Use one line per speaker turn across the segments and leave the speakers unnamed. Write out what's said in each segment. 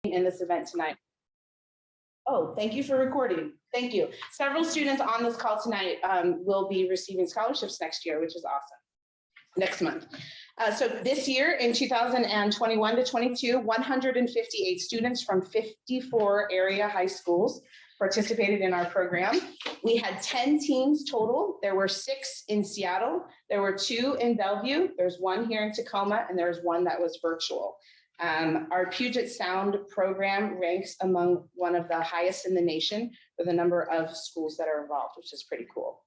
in this event tonight. Oh, thank you for recording. Thank you. Several students on this call tonight will be receiving scholarships next year, which is awesome. Next month. So this year in 2021 to 22, 158 students from 54 area high schools participated in our program. We had 10 teams total. There were 6 in Seattle. There were 2 in Bellevue. There's 1 here in Tacoma, and there's 1 that was virtual. Our Puget Sound program ranks among one of the highest in the nation for the number of schools that are involved, which is pretty cool.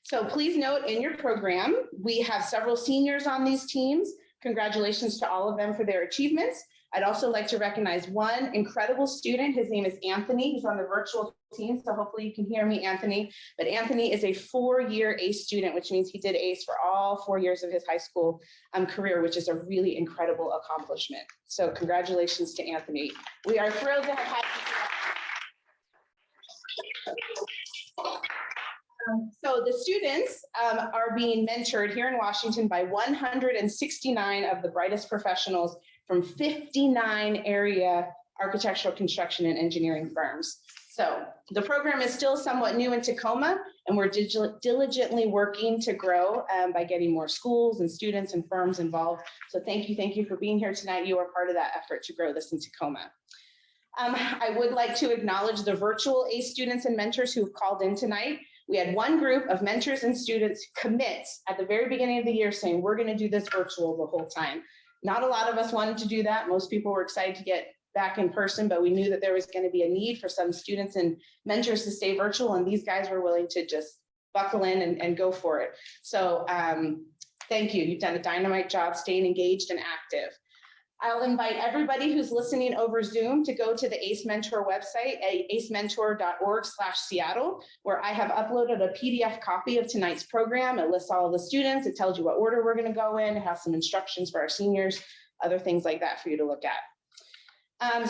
So please note in your program, we have several seniors on these teams. Congratulations to all of them for their achievements. I'd also like to recognize one incredible student. His name is Anthony. He's on the virtual team, so hopefully you can hear me, Anthony. But Anthony is a 4-year ACE student, which means he did ACE for all 4 years of his high school career, which is a really incredible accomplishment. So congratulations to Anthony. We are thrilled to have had so the students are being mentored here in Washington by 169 of the brightest professionals from 59 area architectural, construction, and engineering firms. So the program is still somewhat new in Tacoma, and we're diligently working to grow by getting more schools and students and firms involved. So thank you for being here tonight. You are part of that effort to grow this in Tacoma. I would like to acknowledge the virtual ACE students and mentors who have called in tonight. We had one group of mentors and students commit at the very beginning of the year saying, we're going to do this virtual the whole time. Not a lot of us wanted to do that. Most people were excited to get back in person, but we knew that there was going to be a need for some students and mentors to stay virtual, and these guys were willing to just buckle in and go for it. So thank you. You've done a dynamite job staying engaged and active. I'll invite everybody who's listening over Zoom to go to the ACE Mentor website at acementor.org/Seattle, where I have uploaded a PDF copy of tonight's program. It lists all of the students. It tells you what order we're going to go in. It has some instructions for our seniors, other things like that for you to look at.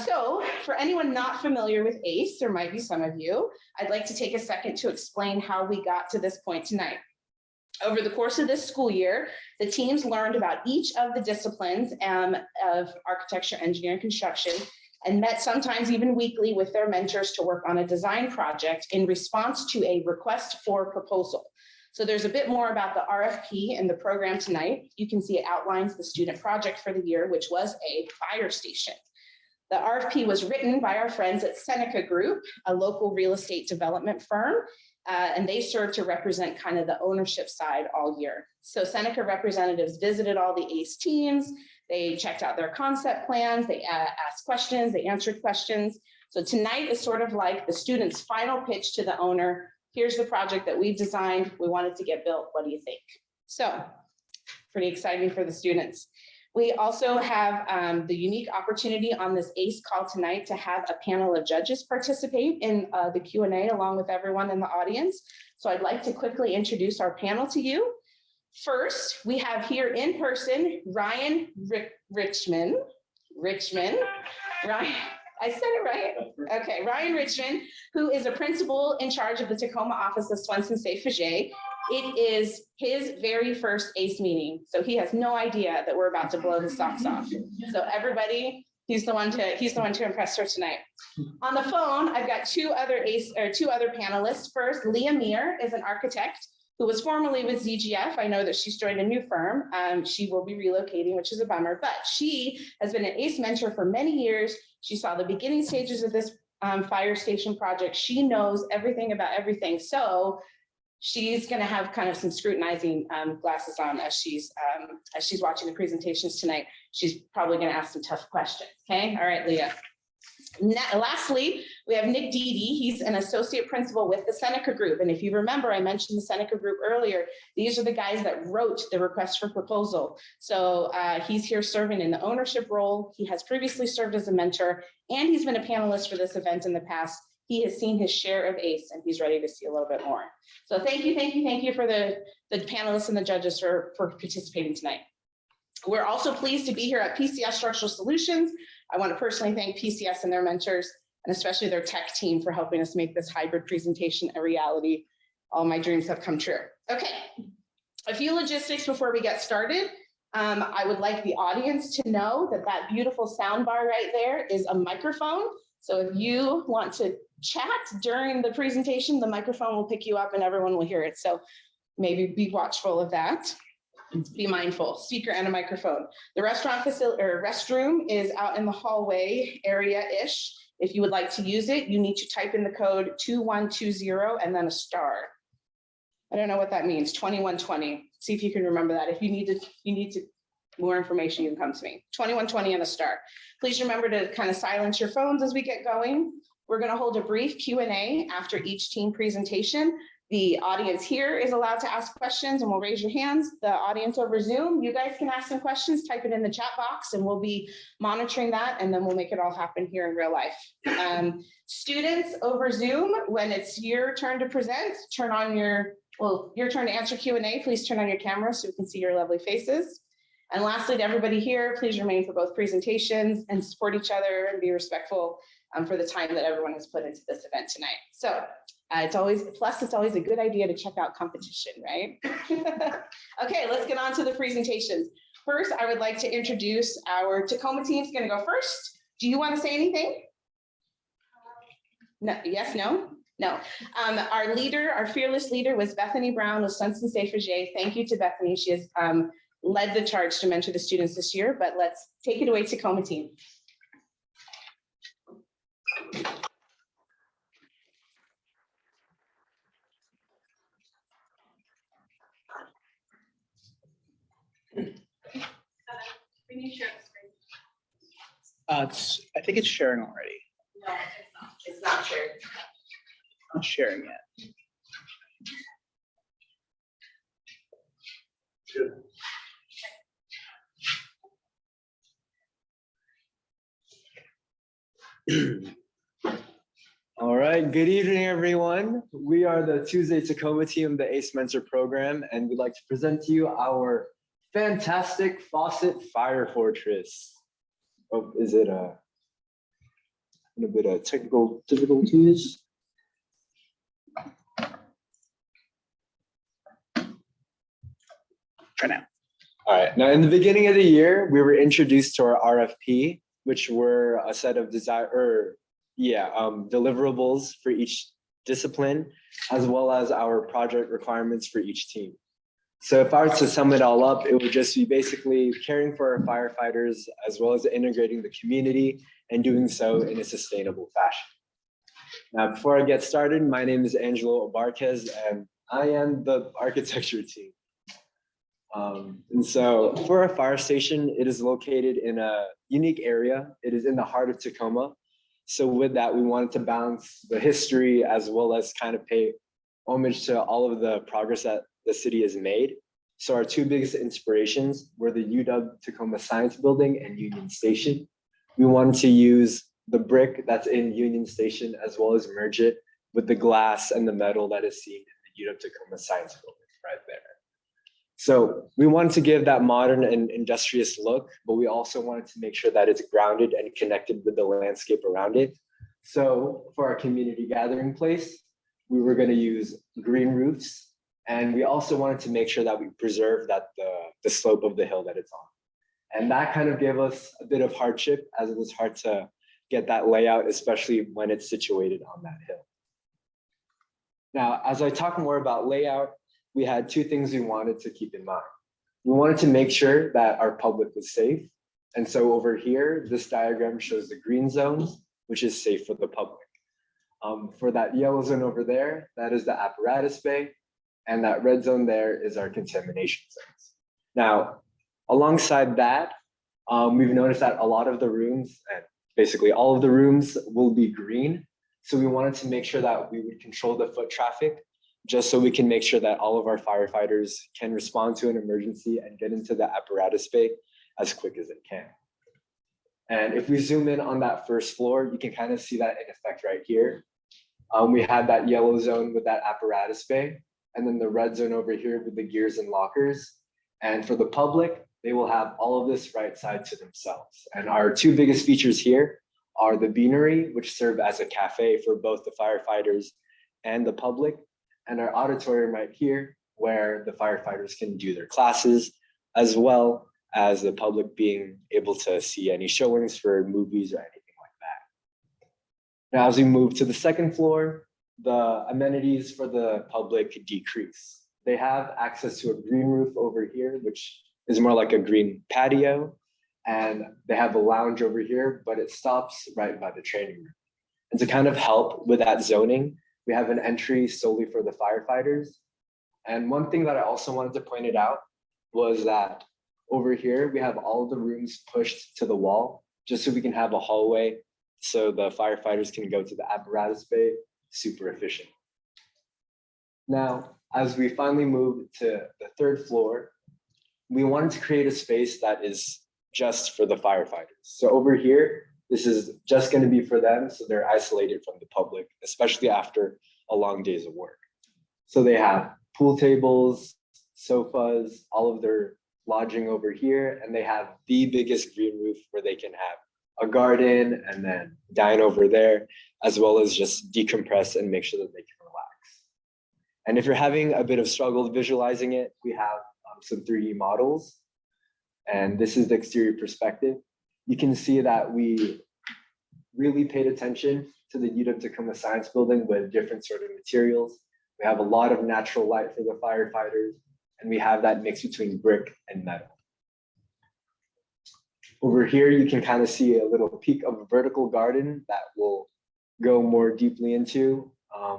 So for anyone not familiar with ACE, there might be some of you, I'd like to take a second to explain how we got to this point tonight. Over the course of this school year, the teams learned about each of the disciplines of architecture, engineering, construction, and met sometimes even weekly with their mentors to work on a design project in response to a request for proposal. So there's a bit more about the RFP in the program tonight. You can see it outlines the student project for the year, which was a fire station. The RFP was written by our friends at Seneca Group, a local real estate development firm. And they serve to represent kind of the ownership side all year. So Seneca representatives visited all the ACE teams, they checked out their concept plans, they asked questions, they answered questions. So tonight is sort of like the student's final pitch to the owner. Here's the project that we've designed, we want it to get built, what do you think? So pretty exciting for the students. We also have the unique opportunity on this ACE call tonight to have a panel of judges participate in the Q&A along with everyone in the audience. So I'd like to quickly introduce our panel to you. First, we have here in person, Ryan Richmond. Ryan, I said it right? Okay, Ryan Richmond, who is a principal in charge of the Tacoma office of Swenson Safe Fage. It is his very first ACE meeting, so he has no idea that we're about to blow his socks off. So everybody, he's the one to impress her tonight. On the phone, I've got two other panelists. First, Leah Meir is an architect who was formerly with ZGF. I know that she's joined a new firm. She will be relocating, which is a bummer, but she has been an ACE mentor for many years. She saw the beginning stages of this fire station project. She knows everything about everything. So she's going to have kind of some scrutinizing glasses on as she's watching the presentations tonight. She's probably going to ask some tough questions. Okay. All right, Leah. Lastly, we have Nick Deedy. He's an associate principal with the Seneca Group. And if you remember, I mentioned the Seneca Group earlier. These are the guys that wrote the request for proposal. So he's here serving in the ownership role. He has previously served as a mentor, and he's been a panelist for this event in the past. He has seen his share of ACE, and he's ready to see a little bit more. So thank you for the panelists and the judges for participating tonight. We're also pleased to be here at PCS Structural Solutions. I want to personally thank PCS and their mentors, and especially their tech team for helping us make this hybrid presentation a reality. All my dreams have come true. Okay, a few logistics before we get started. I would like the audience to know that that beautiful sound bar right there is a microphone. So if you want to chat during the presentation, the microphone will pick you up and everyone will hear it. So maybe be watchful of that. Be mindful, speaker and a microphone. The restaurant facility or restroom is out in the hallway area-ish. If you would like to use it, you need to type in the code 2120 and then a star. I don't know what that means, 2120. See if you can remember that. If you need more information, you can come to me. 2120 and a star. Please remember to kind of silence your phones as we get going. We're going to hold a brief Q&A after each team presentation. The audience here is allowed to ask questions and we'll raise your hands. The audience over Zoom, you guys can ask some questions, type it in the chat box and we'll be monitoring that and then we'll make it all happen here in real life. Students over Zoom, when it's your turn to present, turn on your turn to answer Q&A, please turn on your camera so we can see your lovely faces. And lastly, to everybody here, please remain for both presentations and support each other and be respectful for the time that everyone has put into this event tonight. So it's always a good idea to check out competition, right? Okay, let's get on to the presentations. First, I would like to introduce our Tacoma team. Is going to go first. Do you want to say anything? No, yes, no? No. Our leader, our fearless leader was Bethany Brown with Sunson Saint-Fragé. Thank you to Bethany. She has led the charge to mentor the students this year, but let's take it away, Tacoma team. Can you share the screen?
I think it's sharing already.
No, it's not. It's not shared.
Not sharing yet.
All right, good evening, everyone. We are the Tuesday Tacoma team, the ACE Mentor program, and we'd like to present to you our fantastic Fawcett Fire Fortress. Oh, is it a bit of technical difficulties?
Try now.
All right, now in the beginning of the year, we were introduced to our RFP, which were a set of deliverables for each discipline, as well as our project requirements for each team. So if I were to sum it all up, it would just be basically caring for our firefighters, as well as integrating the community and doing so in a sustainable fashion. Now, before I get started, my name is Angelo Obarquez, and I am the architecture team. And so for our fire station, it is located in a unique area. It is in the heart of Tacoma. So with that, we wanted to balance the history as well as kind of pay homage to all of the progress that the city has made. So our two biggest inspirations were the UW Tacoma Science Building and Union Station. We wanted to use the brick that's in Union Station as well as merge it with the glass and the metal that is seen in the UW Tacoma Science Building right there. So we wanted to give that modern and industrious look, but we also wanted to make sure that it's grounded and connected with the landscape around it. So for our community gathering place, we were going to use green roofs. And we also wanted to make sure that we preserve the slope of the hill that it's on. And that kind of gave us a bit of hardship, as it was hard to get that layout, especially when it's situated on that hill. Now, as I talk more about layout, we had two things we wanted to keep in mind. We wanted to make sure that our public was safe. And so over here, this diagram shows the green zones, which is safe for the public. For that yellow zone over there, that is the apparatus bay. And that red zone there is our contamination zones. Now, alongside that, we've noticed that a lot of the rooms, and basically all of the rooms, will be green. So we wanted to make sure that we would control the foot traffic, just so we can make sure that all of our firefighters can respond to an emergency and get into the apparatus bay as quick as they can. And if we zoom in on that first floor, you can kind of see that in effect right here. We had that yellow zone with that apparatus bay, and then the red zone over here with the gears and lockers. And for the public, they will have all of this right side to themselves. And our two biggest features here are the beanery, which serve as a cafe for both the firefighters and the public, and our auditorium right here, where the firefighters can do their classes, as well as the public being able to see any showings for movies or anything like that. Now, as we move to the second floor, the amenities for the public decrease. They have access to a green roof over here, which is more like a green patio, and they have a lounge over here, but it stops right by the training room. And to kind of help with that zoning, we have an entry solely for the firefighters. And one thing that I also wanted to point it out was that over here, we have all of the rooms pushed to the wall, just so we can have a hallway so the firefighters can go to the apparatus bay super efficient. Now, as we finally move to the third floor, we wanted to create a space that is just for the firefighters. So over here, this is just going to be for them, so they're isolated from the public, especially after a long days of work. So they have pool tables, sofas, all of their lodging over here, and they have the biggest green roof where they can have a garden and then dine over there, as well as just decompress and make sure that they can relax. And if you're having a bit of struggle visualizing it, we have some 3D models, and this is the exterior perspective. You can see that we really paid attention to the Tacoma Science Building with different sort of materials. We have a lot of natural light for the firefighters, and we have that mix between brick and metal. Over here, you can kind of see a little peek of a vertical garden that we'll go more deeply into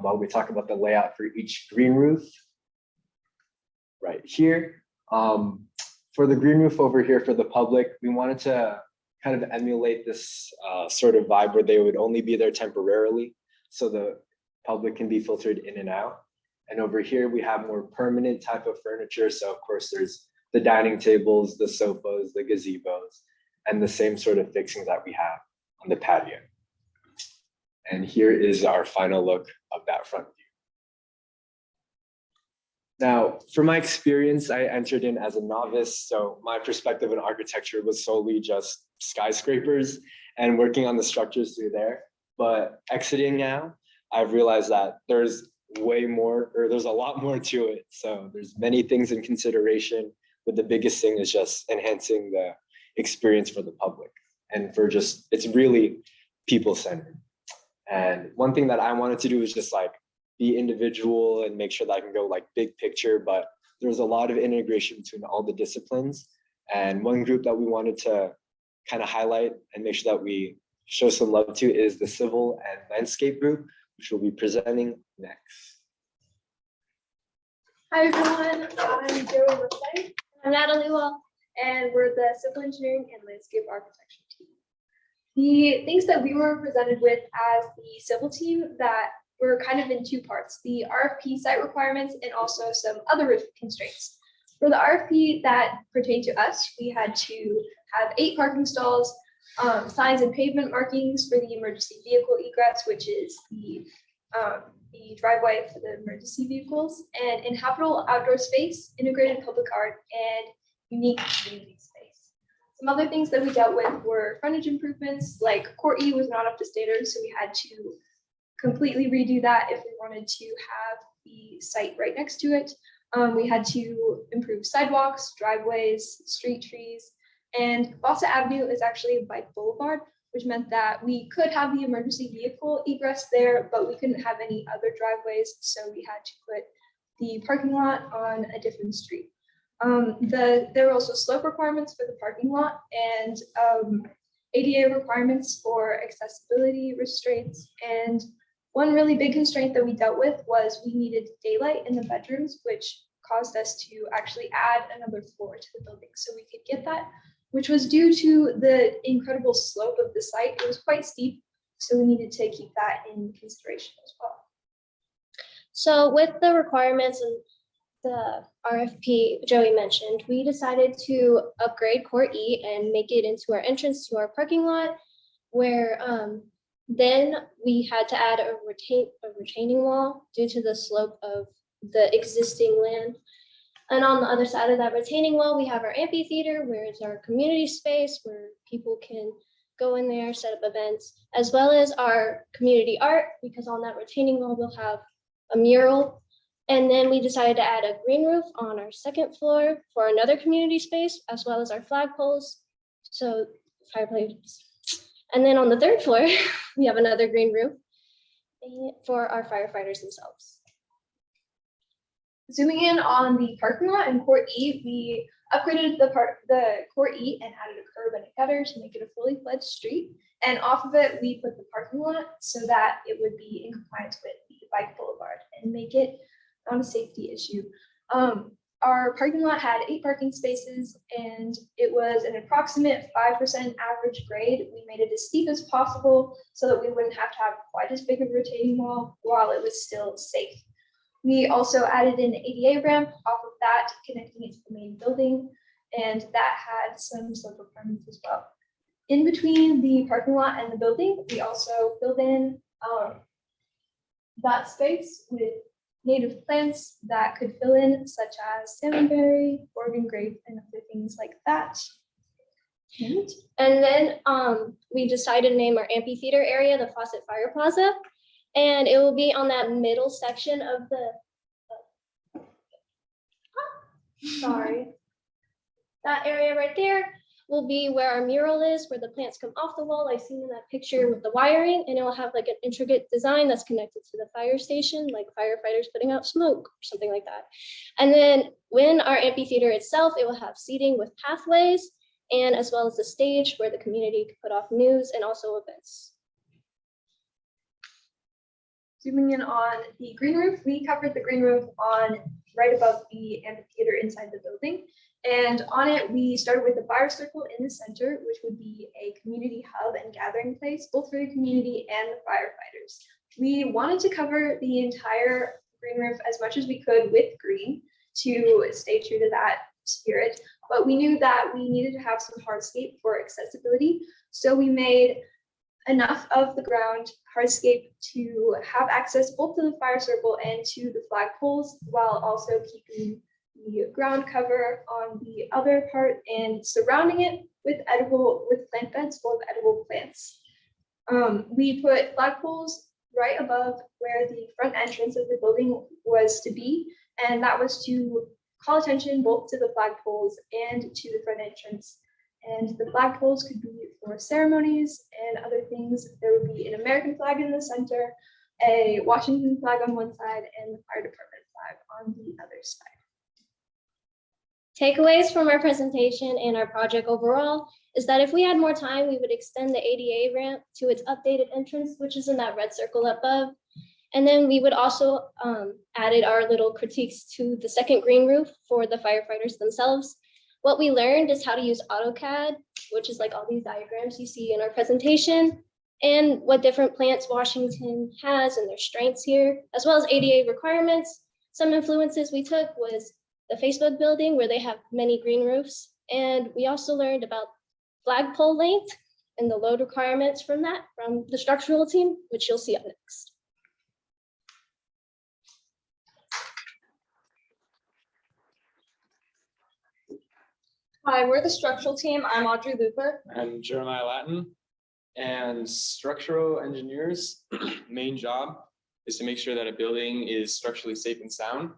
while we talk about the layout for each green roof. Right here, for the green roof over here for the public, we wanted to kind of emulate this sort of vibe where they would only be there temporarily, so the public can be filtered in and out. And over here, we have more permanent type of furniture. So of course, there's the dining tables, the sofas, the gazebos, and the same sort of fixings that we have on the patio. And here is our final look of that front view. Now, from my experience, I entered in as a novice, so my perspective in architecture was solely just skyscrapers and working on the structures through there. But exiting now, I've realized that there's way more, or there's a lot more to it. So there's many things in consideration, but the biggest thing is just enhancing the experience for the public, and for just, it's really people-centered. And one thing that I wanted to do is just like be individual and make sure that I can go like big picture, but there's a lot of integration between all the disciplines. And one group that we wanted to kind of highlight and make sure that we show some love to is the civil and landscape group, which will be presenting next.
Hi everyone, I'm Joey Riverside. I'm Natalie Well, and we're the Civil Engineering and Landscape Architecture team. The things that we were presented with as the civil team that were kind of in two parts, the RFP site requirements and also some other constraints. For the RFP that pertained to us, we had to have 8 parking stalls, signs and pavement markings for the emergency vehicle egress, which is the driveway for the emergency vehicles, and inhabitable outdoor space, integrated public art, and unique community space. Some other things that we dealt with were frontage improvements, like Court E was not up to standards, so we had to completely redo that if we wanted to have the site right next to it. We had to improve sidewalks, driveways, street trees, and Fawcett Avenue is actually a bike boulevard, which meant that we could have the emergency vehicle egress there, but we couldn't have any other driveways, so we had to put the parking lot on a different street. There were also slope requirements for the parking lot and ADA requirements for accessibility restraints. And one really big constraint that we dealt with was we needed daylight in the bedrooms, which caused us to actually add another floor to the building so we could get that, which was due to the incredible slope of the site. It was quite steep, so we needed to keep that in consideration as well.
So with the requirements and the RFP Joey mentioned, we decided to upgrade Court E and make it into our entrance to our parking lot, where then we had to add a retaining wall due to the slope of the existing land. And on the other side of that retaining wall, we have our amphitheater, where it's our community space where people can go in there, set up events, as well as our community art, because on that retaining wall, we'll have a mural. And then we decided to add a green roof on our second floor for another community space, as well as our flagpoles. So fireplace. And then on the third floor, we have another green roof for our firefighters themselves.
Zooming in on the parking lot in Court E, we upgraded the Court E and added a curb and a gutter to make it a fully fledged street. And off of it, we put the parking lot so that it would be in compliance with the bike boulevard and make it not a safety issue. Our parking lot had 8 parking spaces and it was an approximate 5% average grade. We made it as steep as possible so that we wouldn't have to have quite as big of a retaining wall while it was still safe. We also added an ADA ramp off of that, connecting it to the main building, and that had some slope requirements as well. In between the parking lot and the building, we also filled in that space with native plants that could fill in, such as salmonberry, Oregon grape, and other things like that.
And then we decided to name our amphitheater area the Fawcett Fire Plaza. And it will be on that middle section of the, that area right there will be where our mural is, where the plants come off the wall, like seen in that picture with the wiring, and it will have like an intricate design that's connected to the fire station, like firefighters putting out smoke or something like that. And then when our amphitheater itself, it will have seating with pathways, and as well as the stage where the community could put off news and also events.
Zooming in on the green roof, we covered the green roof on right above the amphitheater inside the building. And on it, we started with a fire circle in the center, which would be a community hub and gathering place, both for the community and the firefighters. We wanted to cover the entire green roof as much as we could with green to stay true to that spirit, but we knew that we needed to have some hardscape for accessibility. So we made enough of the ground hardscape to have access both to the fire circle and to the flagpoles, while also keeping the ground cover on the other part and surrounding it with plant beds full of edible plants. We put flagpoles right above where the front entrance of the building was to be, and that was to call attention both to the flagpoles and to the front entrance. And the flagpoles could be for ceremonies and other things. There would be an American flag in the center, a Washington flag on one side, and the fire department flag on the other side.
Takeaways from our presentation and our project overall is that if we had more time, we would extend the ADA ramp to its updated entrance, which is in that red circle above. And then we would also added our little critiques to the second green roof for the firefighters themselves. What we learned is how to use AutoCAD, which is like all these diagrams you see in our presentation, and what different plants Washington has and their strengths here, as well as ADA requirements. Some influences we took was the Facebook building, where they have many green roofs. And we also learned about flagpole length and the load requirements from the structural team, which you'll see up next.
Hi, we're the structural team. I'm Audrey Looper.
I'm Jeremiah Latin. And structural engineers' main job is to make sure that a building is structurally safe and sound.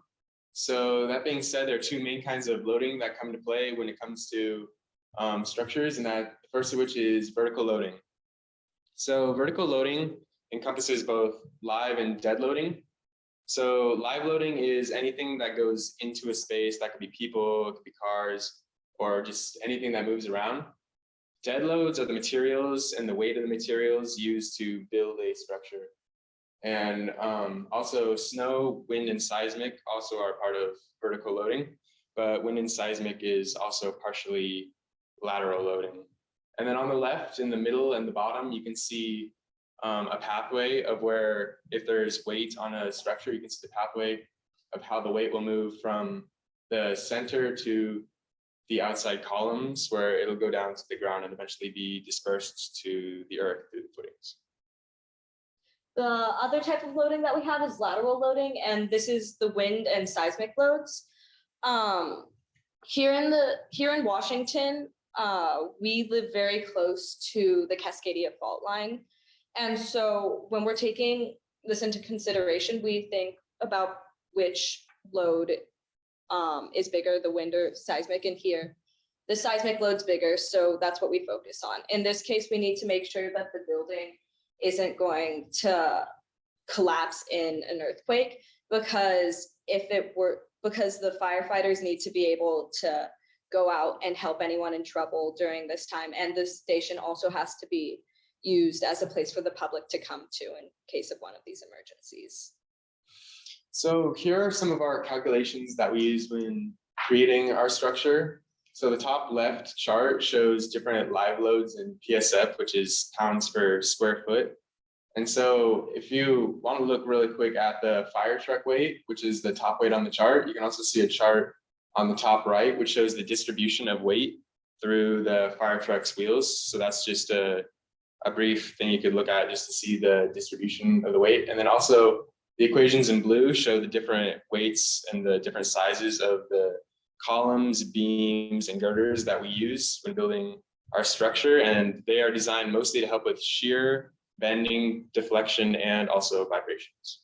So that being said, there are 2 main kinds of loading that come to play when it comes to structures, and that the first of which is vertical loading. So vertical loading encompasses both live and dead loading. So live loading is anything that goes into a space. That could be people, it could be cars, or just anything that moves around. Dead loads are the materials and the weight of the materials used to build a structure. And also snow, wind, and seismic also are part of vertical loading, but wind and seismic is also partially lateral loading. And then on the left, in the middle and the bottom, you can see a pathway of where, if there's weight on a structure, you can see the pathway of how the weight will move from the center to the outside columns, where it'll go down to the ground and eventually be dispersed to the earth through the footings.
The other type of loading that we have is lateral loading, and this is the wind and seismic loads. Here in Washington, we live very close to the Cascadia fault line. And so when we're taking this into consideration, we think about which load is bigger, the wind or seismic, in here the seismic load's bigger, so that's what we focus on. In this case, we need to make sure that the building isn't going to collapse in an earthquake, because because the firefighters need to be able to go out and help anyone in trouble during this time. And the station also has to be used as a place for the public to come to in case of one of these emergencies.
So here are some of our calculations that we use when creating our structure. So the top left chart shows different live loads in PSF, which is pounds per square foot. And so if you want to look really quick at the fire truck weight, which is the top weight on the chart, you can also see a chart on the top right, which shows the distribution of weight through the fire truck's wheels. So that's just a brief thing you could look at just to see the distribution of the weight. And then also the equations in blue show the different weights and the different sizes of the columns, beams, and girders that we use when building our structure. And they are designed mostly to help with shear, bending, deflection, and also vibrations.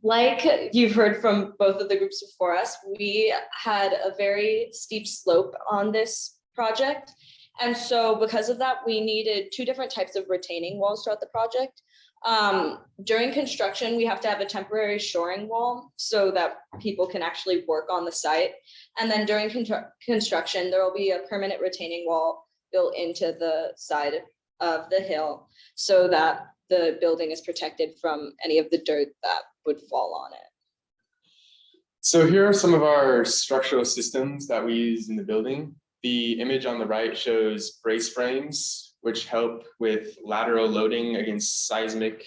Like you've heard from both of the groups before us, we had a very steep slope on this project. And so because of that, we needed two different types of retaining walls throughout the project. During construction, we have to have a temporary shoring wall so that people can actually work on the site. And then during construction, there will be a permanent retaining wall built into the side of the hill so that the building is protected from any of the dirt that would fall on it.
So here are some of our structural systems that we use in the building. The image on the right shows brace frames, which help with lateral loading against seismic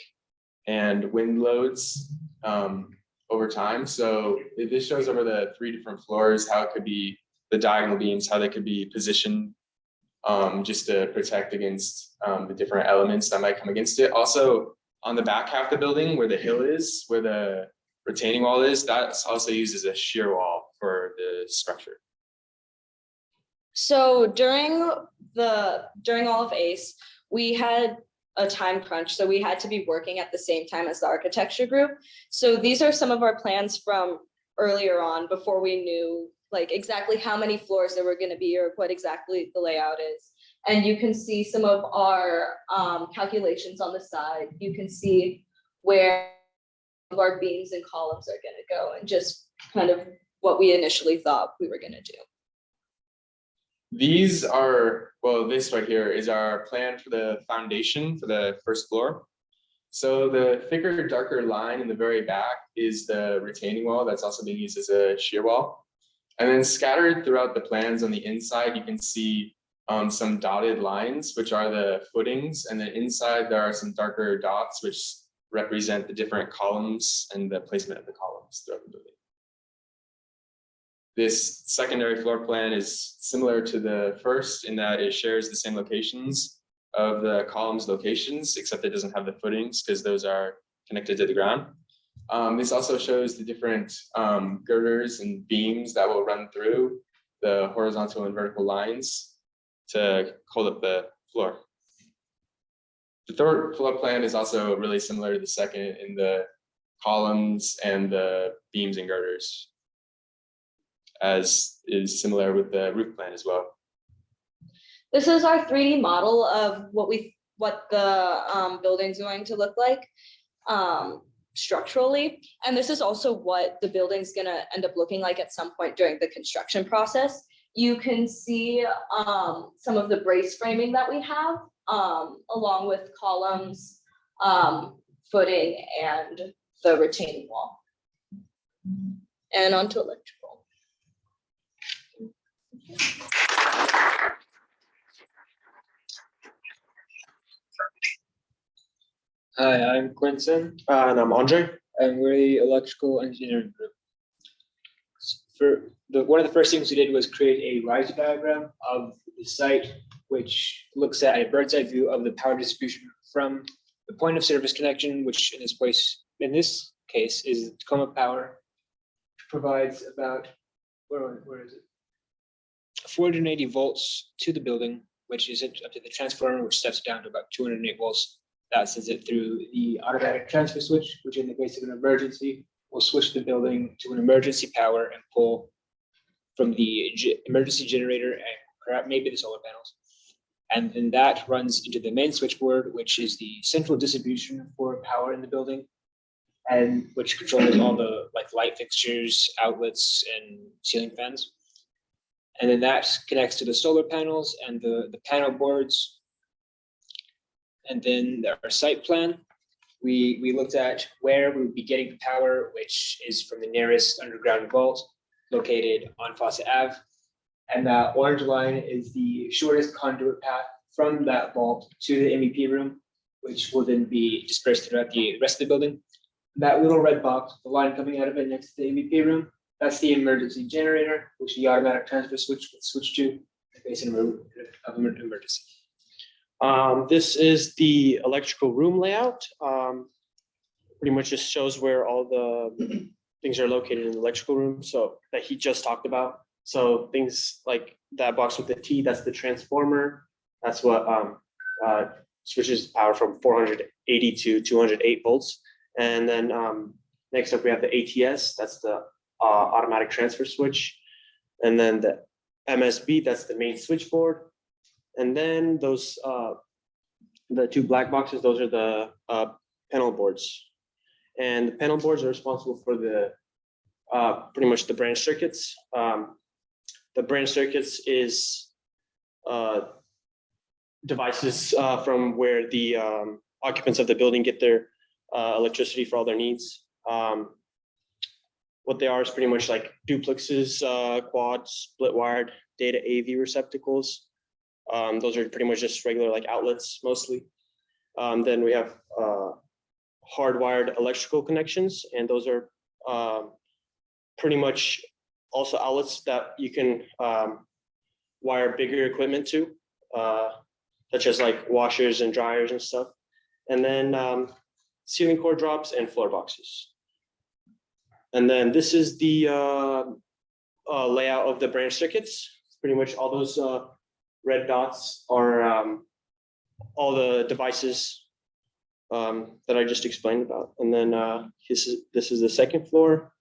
and wind loads over time. So this shows over the 3 different floors how it could be the diagonal beams, how they could be positioned just to protect against the different elements that might come against it. Also, on the back half of the building where the hill is, where the retaining wall is, that's also used as a shear wall for the structure.
So during all of ACE, we had a time crunch, so we had to be working at the same time as the architecture group. So these are some of our plans from earlier on, before we knew like exactly how many floors there were going to be or what exactly the layout is. And you can see some of our calculations on the side. You can see where our beams and columns are going to go, and just kind of what we initially thought we were going to do.
These are, well, this right here is our plan for the foundation for the first floor. So the thicker, darker line in the very back is the retaining wall that's also being used as a shear wall. And then scattered throughout the plans on the inside, you can see some dotted lines, which are the footings. And then inside there are some darker dots, which represent the different columns and the placement of the columns throughout the building. This secondary floor plan is similar to the first in that it shares the same locations of the columns locations, except it doesn't have the footings because those are connected to the ground. This also shows the different girders and beams that will run through the horizontal and vertical lines to hold up the floor. The third floor plan is also really similar to the second in the columns and the beams and girders, as is similar with the roof plan as well.
This is our 3D model of what the building's going to look like structurally. And this is also what the building's gonna end up looking like at some point during the construction process. You can see some of the brace framing that we have, along with columns, footing, and the retaining wall. And onto electrical.
Hi, I'm Quinton,
And I'm Andre.
and we're the electrical engineering group. One of the first things we did was create a riser diagram of the site, which looks at a bird's eye view of the power distribution from the point of service connection, which in this case is Tacoma Power, provides about, where is it? 480 volts to the building, which is up to the transformer, which steps down to about 208 volts. That sends it through the automatic transfer switch, which in the case of an emergency will switch the building to an emergency power and pull from the emergency generator and perhaps maybe the solar panels. And then that runs into the main switchboard, which is the central distribution for power in the building, and which controls all the like light fixtures, outlets, and ceiling fans. And then that connects to the solar panels and the panel boards. And then our site plan, we looked at where we would be getting the power, which is from the nearest underground vault located on Fawcett Ave. And that orange line is the shortest conduit path from that vault to the MEP room, which will then be dispersed throughout the rest of the building. That little red box, the line coming out of it next to the MEP room, that's the emergency generator, which the automatic transfer switch will switch to in case of an emergency.
This is the electrical room layout. Pretty much just shows where all the things are located in the electrical room. So that he just talked about. So things like that box with the T, that's the transformer. That's what switches power from 480 to 208 volts. And then next up we have the ATS, that's the automatic transfer switch. And then the MSB, that's the main switchboard. And then those, the two black boxes, those are the panel boards. And the panel boards are responsible for the pretty much the branch circuits. The branch circuits is devices from where the occupants of the building get their electricity for all their needs. What they are is pretty much like duplexes, quads, split wired, data AV receptacles. Those are pretty much just regular like outlets mostly. Then we have hardwired electrical connections, and those are pretty much also outlets that you can wire bigger equipment to, such as like washers and dryers and stuff. And then ceiling cord drops and floor boxes. And then this is the layout of the branch circuits. Pretty much all those red dots are all the devices that I just explained about. And then this is the second floor,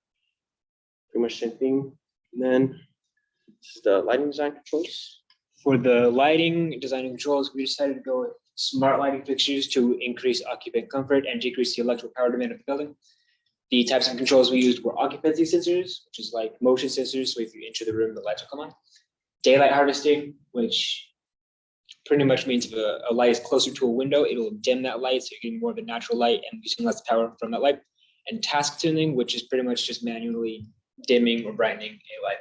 pretty much same thing. And then this is the lighting design controls.
For the lighting design and controls, we decided to go with smart lighting fixtures to increase occupant comfort and decrease the electrical power demand of the building. The types of controls we used were occupancy sensors, which is like motion sensors, so if you enter the room, the lights will come on. Daylight harvesting, which pretty much means if a light is closer to a window, it'll dim that light, so you're getting more of a natural light and using less power from that light. And task tuning, which is pretty much just manually dimming or brightening a light.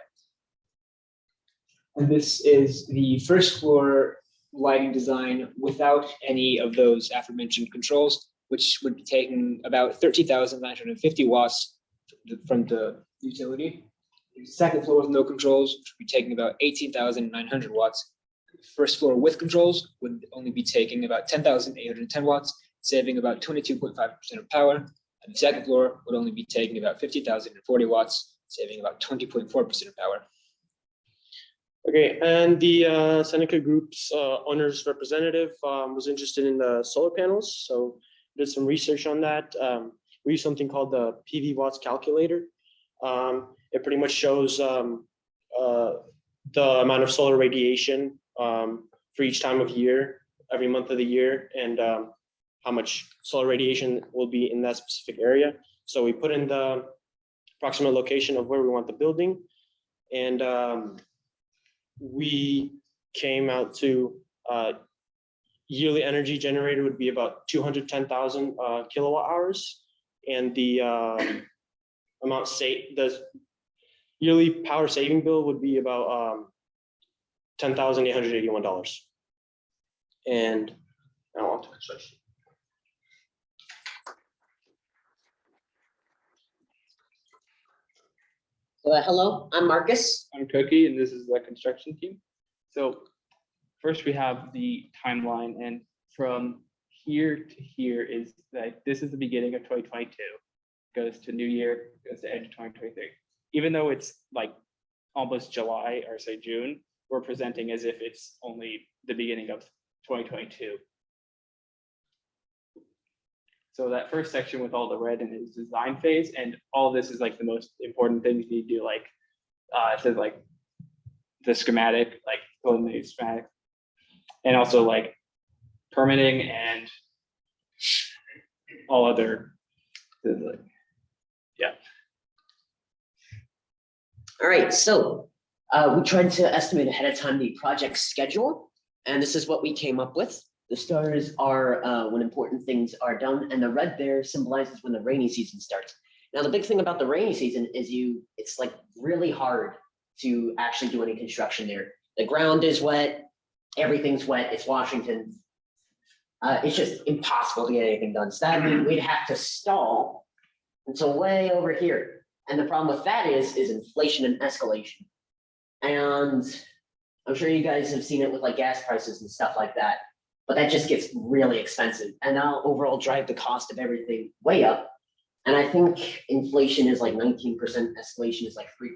And this is the first floor lighting design without any of those aforementioned controls, which would be taking about 13,950 watts from the utility. The second floor with no controls, which would be taking about 18,900 watts. First floor with controls would only be taking about 10,810 watts, saving about 22.5% of power. And the second floor would only be taking about 50,040 watts, saving about 20.4% of power.
Okay, and the Seneca Group's owner's representative was interested in the solar panels, so did some research on that. We use something called the PV watts calculator. It pretty much shows the amount of solar radiation for each time of year, every month of the year, and how much solar radiation will be in that specific area. So we put in the approximate location of where we want the building, and we came out to yearly energy generated would be about 210,000 kilowatt hours, and the amount the yearly power saving bill would be about $10,881. And now on to construction.
Hello, I'm Marcus.
I'm Cookie, and this is the construction team. So first we have the timeline, and from here to here is like, this is the beginning of 2022, goes to New Year, goes to end of 2023. Even though it's like almost July or say June, we're presenting as if it's only the beginning of 2022. So that first section with all the red in is design phase, and all this is like the most important things you need to do. Like it says like the schematic, like preliminary schematic, and also like permitting and all other. Yeah.
All right, so we tried to estimate ahead of time the project schedule, and this is what we came up with. The stars are when important things are done, and the red there symbolizes when the rainy season starts. Now, the big thing about the rainy season is it's like really hard to actually do any construction there. The ground is wet, everything's wet, it's Washington. It's just impossible to get anything done. So that means we'd have to stall until way over here. And the problem with that is inflation and escalation. And I'm sure you guys have seen it with like gas prices and stuff like that, but that just gets really expensive. And that'll overall drive the cost of everything way up. And I think inflation is like 19%, escalation is like 3%.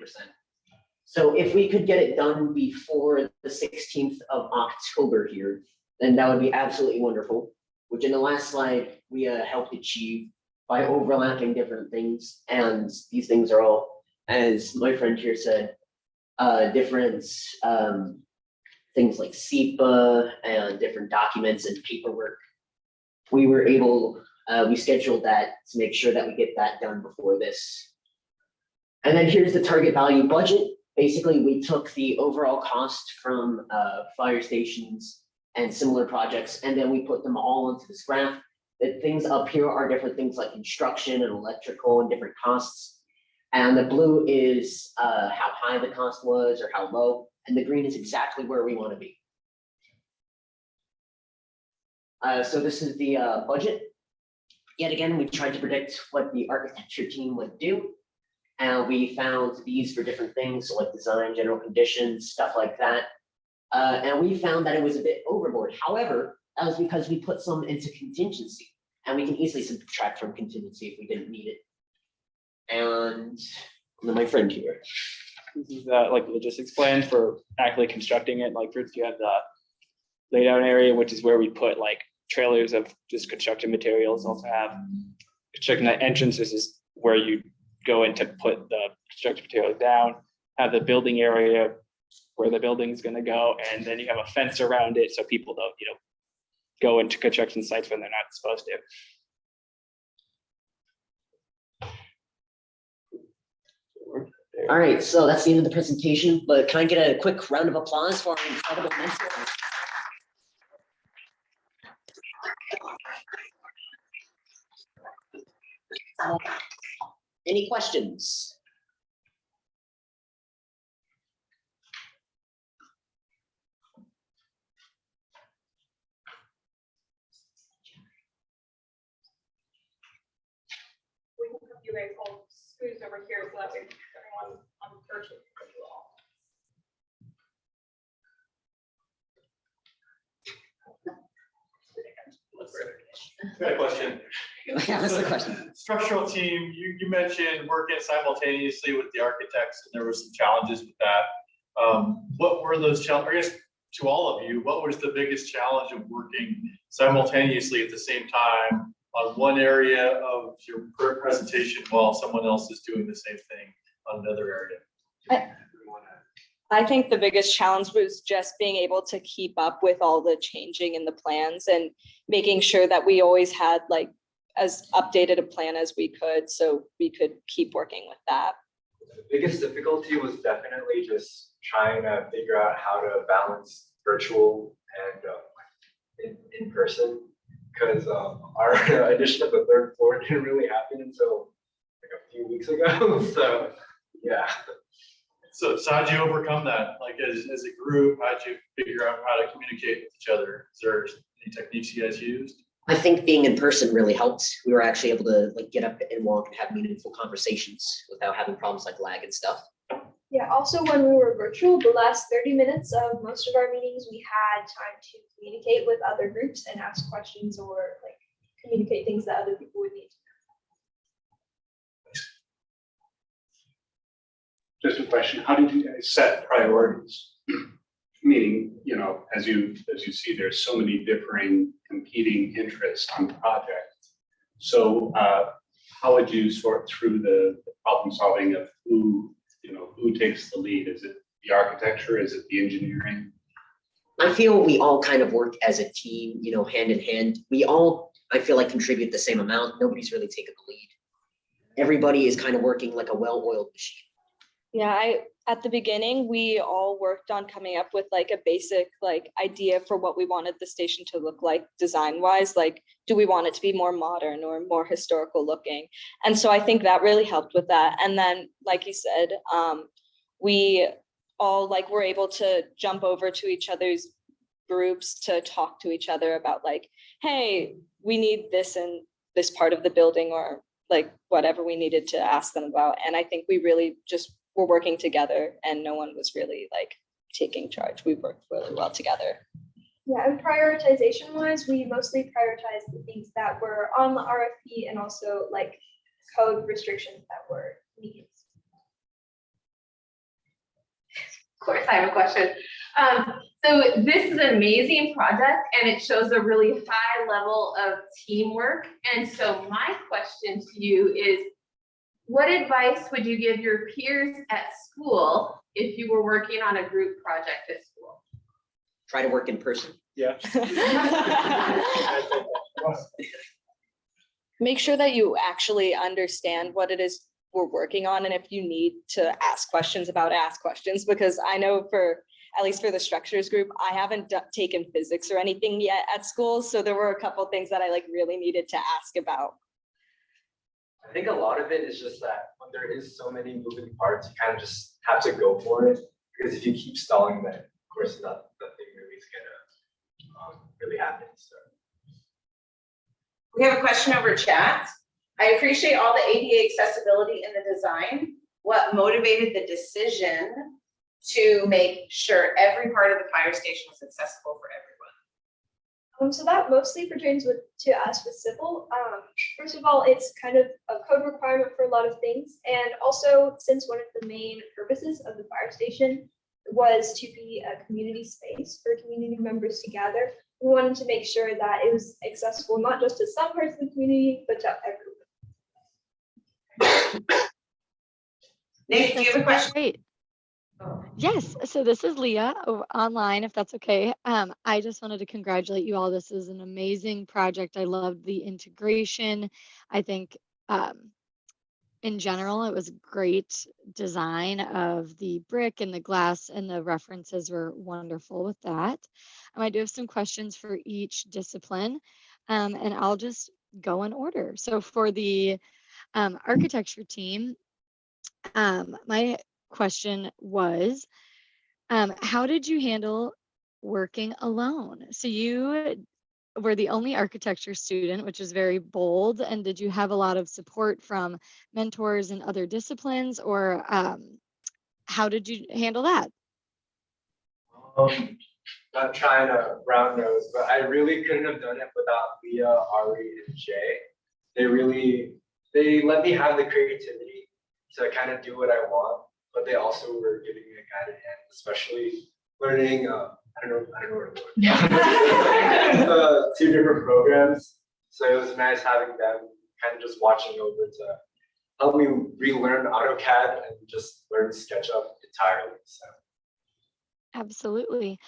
So if we could get it done before the 16th of October here, then that would be absolutely wonderful, which in the last slide, we helped achieve by overlapping different things. And these things are all, as my friend here said, different things like SEPA and different documents and paperwork. We were able, we scheduled that to make sure that we get that done before this. And then here's the target value budget. Basically, we took the overall cost from fire stations and similar projects, and then we put them all into this graph. The things up here are different things like construction and electrical and different costs. And the blue is how high the cost was or how low, and the green is exactly where we want to be. So this is the budget. Yet again, we tried to predict what the architecture team would do. And we found these for different things, so like design, general conditions, stuff like that. And we found that it was a bit overboard. However, that was because we put some into contingency, and we can easily subtract from contingency if we didn't need it. And then my friend here.
This is like logistics plan for actually constructing it. Like first you have the laydown area, which is where we put like trailers of just construction materials. Also have construction entrance. This is where you go in to put the construction materials down. Have the building area where the building's going to go, and then you have a fence around it so people don't, go into construction sites when they're not supposed to.
All right, so that's the end of the presentation, but can I get a quick round of applause for our incredible mentor? Any questions?
We can put you guys all scooters over here so that way everyone on the first will put you all.
Got a question.
Yeah, that's the question.
Structural team, you mentioned working simultaneously with the architects, and there were some challenges with that. What were those challenges? I guess to all of you, what was the biggest challenge of working simultaneously at the same time on one area of your presentation while someone else is doing the same thing on another area?
I think the biggest challenge was just being able to keep up with all the changing in the plans and making sure that we always had like as updated a plan as we could, so we could keep working with that.
The biggest difficulty was definitely just trying to figure out how to balance virtual and in person, because our addition of the third floor didn't really happen until like a few weeks ago. So yeah.
So how'd you overcome that? Like as a group, how'd you figure out how to communicate with each other? Is there any techniques you guys used?
I think being in person really helped. We were actually able to like get up and walk and have meaningful conversations without having problems like lag and stuff.
Yeah, also when we were virtual, the last 30 minutes of most of our meetings, we had time to communicate with other groups and ask questions or like communicate things that other people would need to know.
Just a question, how did you guys set priorities? Meaning, as you see, there's so many differing competing interests on the project. So how would you sort through the problem solving of who takes the lead? Is it the architecture? Is it the engineering?
I feel we all kind of work as a team, hand in hand. We all, I feel like, contribute the same amount. Nobody's really taken the lead. Everybody is kind of working like a well-oiled machine.
Yeah, at the beginning, we all worked on coming up with like a basic idea for what we wanted the station to look like design wise. Like, do we want it to be more modern or more historical looking? And so I think that really helped with that. And then, like you said, we all were able to jump over to each other's groups to talk to each other about hey, we need this in this part of the building, or whatever we needed to ask them about. And I think we really just were working together, and no one was really taking charge. We worked really well together.
Yeah, and prioritization wise, we mostly prioritized the things that were on the RFP and also code restrictions that were needed.
Of course, I have a question. So this is an amazing project, and it shows a really high level of teamwork. And so my question to you is, what advice would you give your peers at school if you were working on a group project at school?
Try to work in person.
Yeah.
Make sure that you actually understand what it is we're working on, and if you need to ask questions, because I know at least for the structures group, I haven't taken physics or anything yet at school, so there were a couple things that I really needed to ask about.
I think a lot of it is just that when there is so many moving parts, you kind of just have to go for it. Because if you keep stalling, then of course nothing really is gonna really happen. So
We have a question over chat. I appreciate all the ADA accessibility in the design. What motivated the decision to make sure every part of the fire station was accessible for everyone?
So that mostly pertains to us with civil. First of all, it's kind of a code requirement for a lot of things. And also, since one of the main purposes of the fire station was to be a community space for community members to gather, we wanted to make sure that it was accessible not just to some parts of the community, but to everyone.
Nick, do you have a question?
Great. Yes, so this is Leah online, if that's okay. I just wanted to congratulate you all. This is an amazing project. I loved the integration. I think in general, it was great design of the brick and the glass, and the references were wonderful with that. I do have some questions for each discipline, and I'll just go in order. So for the architecture team, my question was, how did you handle working alone? So you were the only architecture student, which is very bold. And did you have a lot of support from mentors in other disciplines, or how did you handle that?
Not trying to round nose, but I really couldn't have done it without Leah, Ari, and Jay. They let me have the creativity to kind of do what I want, but they also were giving me a guided hand, especially learning, I don't know where to look. 2 different programs. So it was nice having them kind of just watching over to help me relearn AutoCAD and just learn SketchUp entirely. So.
Absolutely.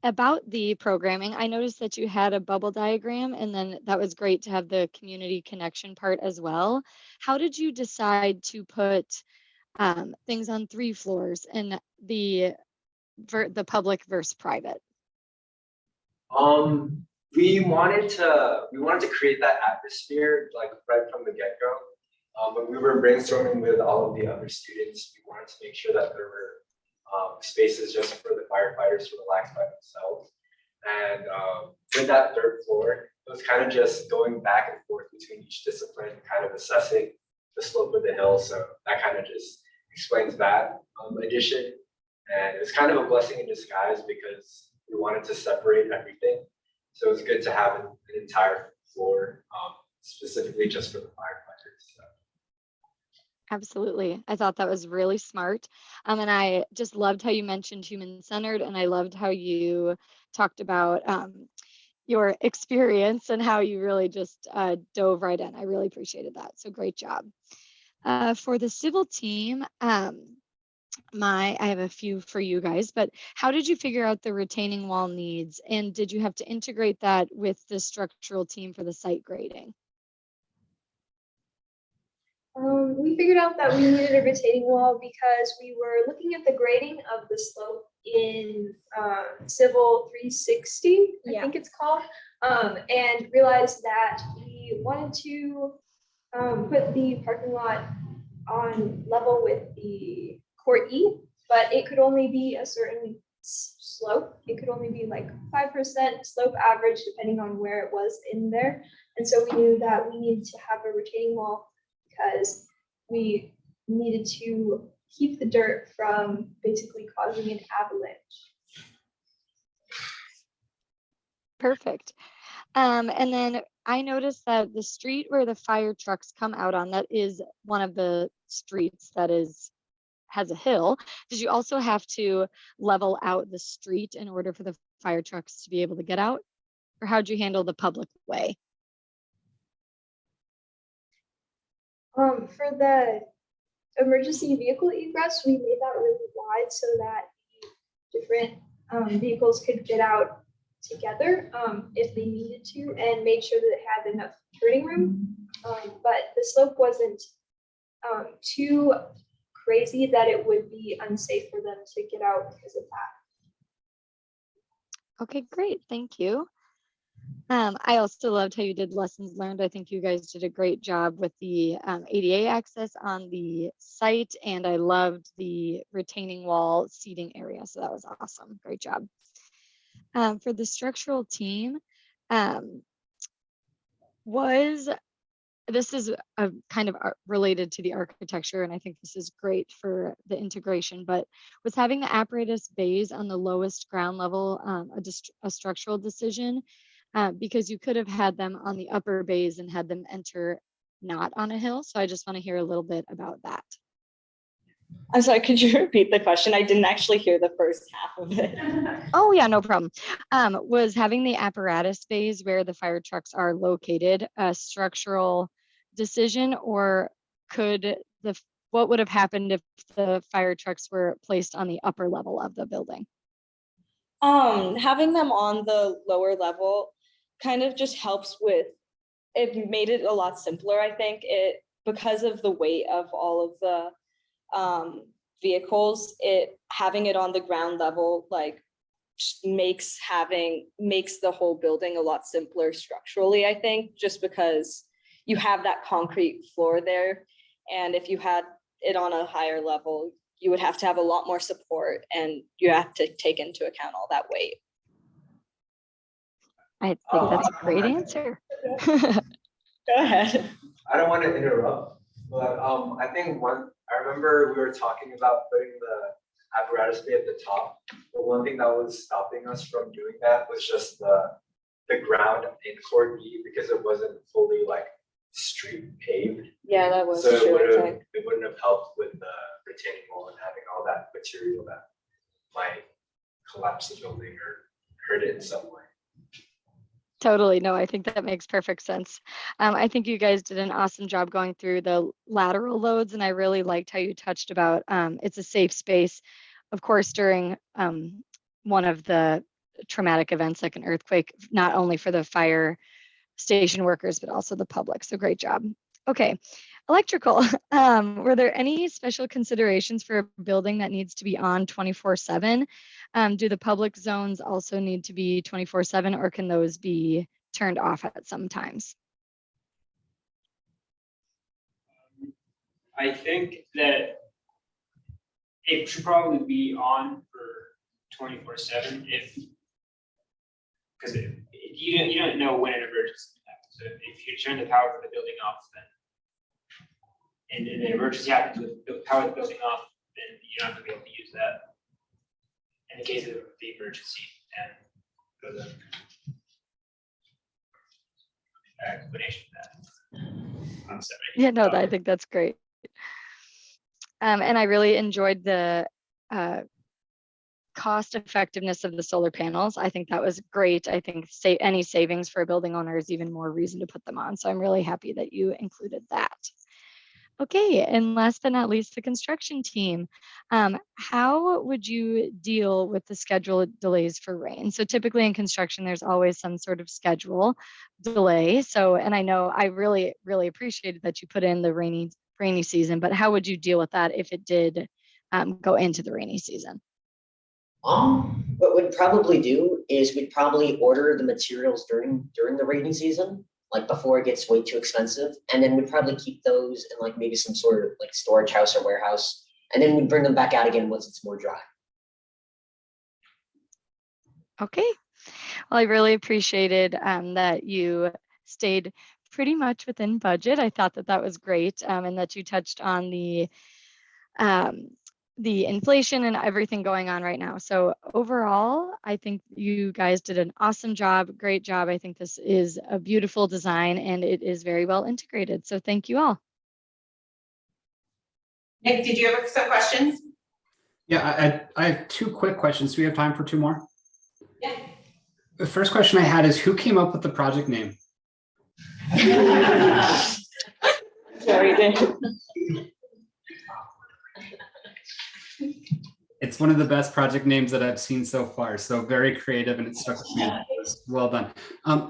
About the programming, I noticed that you had a bubble diagram, and then that was great to have the community connection part as well. How did you decide to put things on 3 floors and the public versus private?
We wanted to create that atmosphere right from the get-go. When we were brainstorming with all of the other students, we wanted to make sure that there were spaces just for the firefighters to relax by themselves. And with that 3rd floor, it was kind of just going back and forth between each discipline, kind of assessing the slope of the hill. So that kind of just explains that addition. And it was kind of a blessing in disguise because we wanted to separate everything. So it was good to have an entire floor specifically just for the firefighters. So.
Absolutely. I thought that was really smart. And I just loved how you mentioned human-centered, and I loved how you talked about your experience and how you really just dove right in. I really appreciated that. So great job. For the civil team, I have a few for you guys, but how did you figure out the retaining wall needs? And did you have to integrate that with the structural team for the site grading?
We figured out that we needed a retaining wall because we were looking at the grading of the slope in Civil 360, I think it's called, and realized that we wanted to put the parking lot on level with the Court E, but it could only be a certain slope. It could only be like 5% slope average depending on where it was in there. And so we knew that we needed to have a retaining wall because we needed to keep the dirt from basically causing an avalanche.
Perfect. And then I noticed that the street where the fire trucks come out on, that is one of the streets that has a hill. Did you also have to level out the street in order for the fire trucks to be able to get out? Or how'd you handle the public way?
For the emergency vehicle egress, we made that really wide so that the different vehicles could get out together if they needed to, and made sure that it had enough turning room. But the slope wasn't too crazy that it would be unsafe for them to get out because of that.
Okay, great. Thank you. I also loved how you did lessons learned. I think you guys did a great job with the ADA access on the site, and I loved the retaining wall seating area. So that was awesome. Great job. For the structural team, this is a kind of related to the architecture, and I think this is great for the integration, but was having the apparatus bays on the lowest ground level a structural decision? Because you could have had them on the upper bays and had them enter not on a hill. So I just want to hear a little bit about that.
I'm sorry, could you repeat the question? I didn't actually hear the first half of it.
Oh yeah, no problem. Was having the apparatus bays where the fire trucks are located a structural decision, or what would have happened if the fire trucks were placed on the upper level of the building?
Having them on the lower level kind of just helps with, it made it a lot simpler, I think. Because of the weight of all of the vehicles, having it on the ground level like makes the whole building a lot simpler structurally, I think, just because you have that concrete floor there. And if you had it on a higher level, you would have to have a lot more support, and you have to take into account all that weight.
I think that's a great answer.
Go ahead.
I don't want to interrupt, but I think I remember we were talking about putting the apparatus bay at the top. But one thing that was stopping us from doing that was just the ground in Court E, because it wasn't fully like street paved.
Yeah, that was
so
true.
it wouldn't have helped with the retaining wall and having all that material that might collapse the building or hurt it in some way.
Totally. No, I think that makes perfect sense. I think you guys did an awesome job going through the lateral loads, and I really liked how you touched about it's a safe space. Of course, during one of the traumatic events like an earthquake, not only for the fire station workers, but also the public. So great job. Okay, electrical. Were there any special considerations for a building that needs to be on 24/7? Do the public zones also need to be 24/7, or can those be turned off at some times?
I think that it should probably be on for 24/7 because you don't know when an emergency happens. So if you turn the power for the building off, then and an emergency happens with the power of the building off, then you're not going to be able to use that in the case of the emergency. And the explanation of that.
Yeah, no, I think that's great. And I really enjoyed the cost effectiveness of the solar panels. I think that was great. I think any savings for a building owner is even more reason to put them on. So I'm really happy that you included that. Okay, and last but not least, the construction team. How would you deal with the schedule delays for rain? So typically in construction, there's always some sort of schedule delay. So, and I know I really, really appreciated that you put in the rainy season, but how would you deal with that if it did go into the rainy season?
What we'd probably do is we'd probably order the materials during the rainy season, like before it gets way too expensive. And then we'd probably keep those in like maybe some sort of like storage house or warehouse. And then we'd bring them back out again once it's more dry.
Okay. Well, I really appreciated that you stayed pretty much within budget. I thought that was great, and that you touched on the inflation and everything going on right now. So overall, I think you guys did an awesome job, great job. I think this is a beautiful design and it is very well integrated. So thank you all.
Nick, did you have some questions?
Yeah, I have 2 quick questions. Do we have time for 2 more?
Yeah.
The first question I had is, who came up with the project name?
Very good.
It's one of the best project names that I've seen so far. So very creative, and it stuck with me. Well done.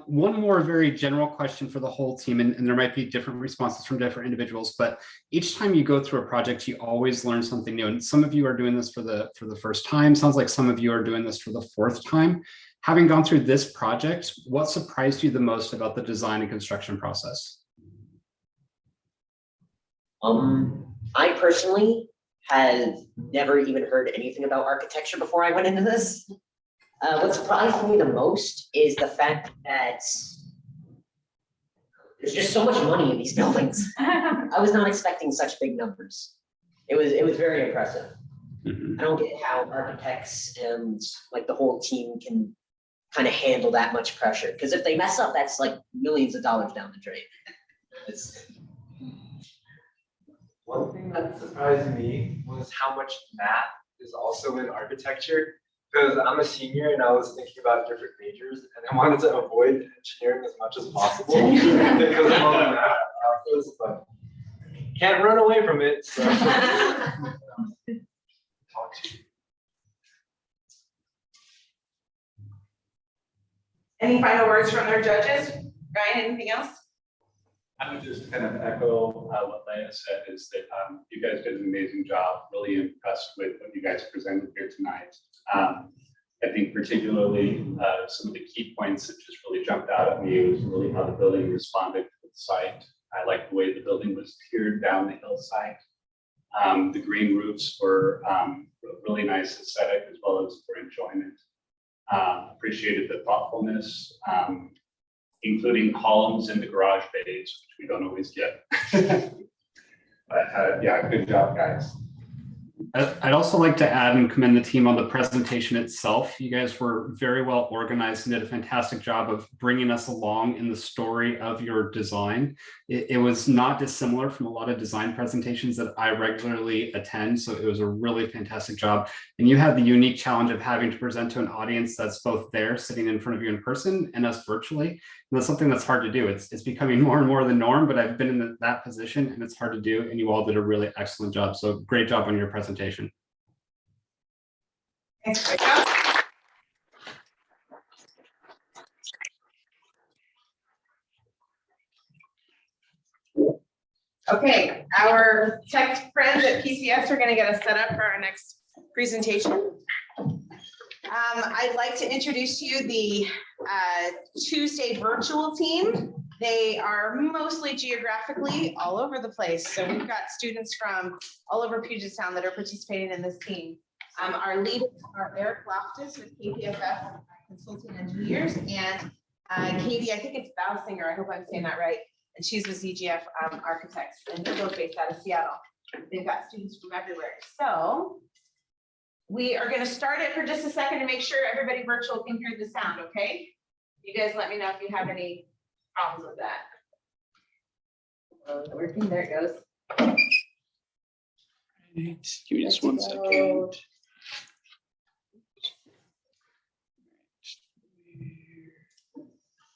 One more very general question for the whole team, and there might be different responses from different individuals, but each time you go through a project, you always learn something new. And some of you are doing this for the first time. Sounds like some of you are doing this for the 4th time. Having gone through this project, what surprised you the most about the design and construction process?
I personally had never even heard anything about architecture before I went into this. What surprised me the most is the fact that there's just so much money in these buildings. I was not expecting such big numbers. It was very impressive. I don't get how architects and like the whole team can kind of handle that much pressure. Because if they mess up, that's like millions of dollars down the drain.
One thing that surprised me was how much math is also in architecture. Because I'm a senior and I was thinking about different majors and I wanted to avoid engineering as much as possible because of all the math process, but can't run away from it. So.
Any final words from our judges? Ryan, anything else?
I would just kind of echo what Leia said, is that you guys did an amazing job. Really impressed with what you guys presented here tonight. I think particularly some of the key points that just really jumped out at me was really how the building responded to the site. I like the way the building was tiered down the hillside. The green roofs were a really nice aesthetic as well as for enjoyment. Appreciated the thoughtfulness, including columns in the garage bays, which we don't always get. But yeah, good job, guys.
I'd also like to add and commend the team on the presentation itself. You guys were very well organized and did a fantastic job of bringing us along in the story of your design. It was not dissimilar from a lot of design presentations that I regularly attend, so it was a really fantastic job. And you had the unique challenge of having to present to an audience that's both there sitting in front of you in person and us virtually. And that's something that's hard to do. It's becoming more and more the norm, but I've been in that position and it's hard to do, and you all did a really excellent job. So great job on your presentation.
Thanks, great job. Okay, our tech friends at PCS are going to get us set up for our next presentation. I'd like to introduce to you the Tuesday virtual team. They are mostly geographically all over the place. So we've got students from all over Puget Sound that are participating in this team. Our leaders are Eric Loftus with KPFF Consulting Engineers, and Katie, I think it's Bowsinger, I hope I'm saying that right, and she's with ZGF Architects, and they're both based out of Seattle. They've got students from everywhere. So we are going to start it for just a second to make sure everybody virtual can hear the sound, okay? You guys let me know if you have any problems with that. Working, there it goes.
Give me just one second.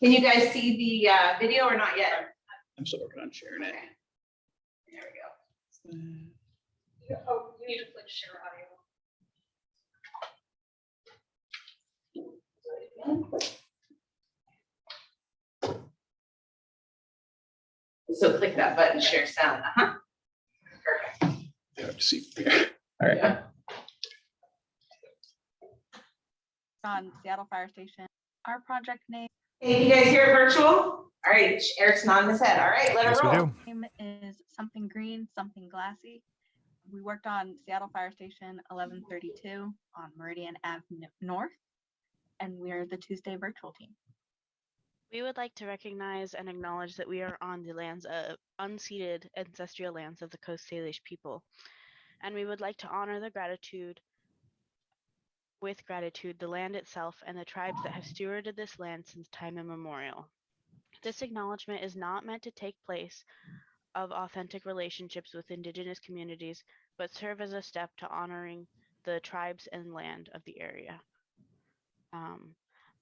Can you guys see the video or not yet?
I'm still working on sharing it.
There we go.
Oh, you need to click share audio.
So click that button, share sound. Perfect.
Yeah, see. All right.
On Seattle Fire Station. Our project name.
Hey, you guys hear it virtual? All right, Eric's nodding his head. All right, let her roll.
Name is something green, something glassy. We worked on Seattle Fire Station 1132 on Meridian Ave North, and we're the Tuesday virtual team.
We would like to recognize and acknowledge that we are on the lands of unceded ancestral lands of the Coast Salish people, and we would like to honor the gratitude the land itself and the tribes that have stewarded this land since time immemorial. This acknowledgement is not meant to take place of authentic relationships with Indigenous communities, but serve as a step to honoring the tribes and land of the area.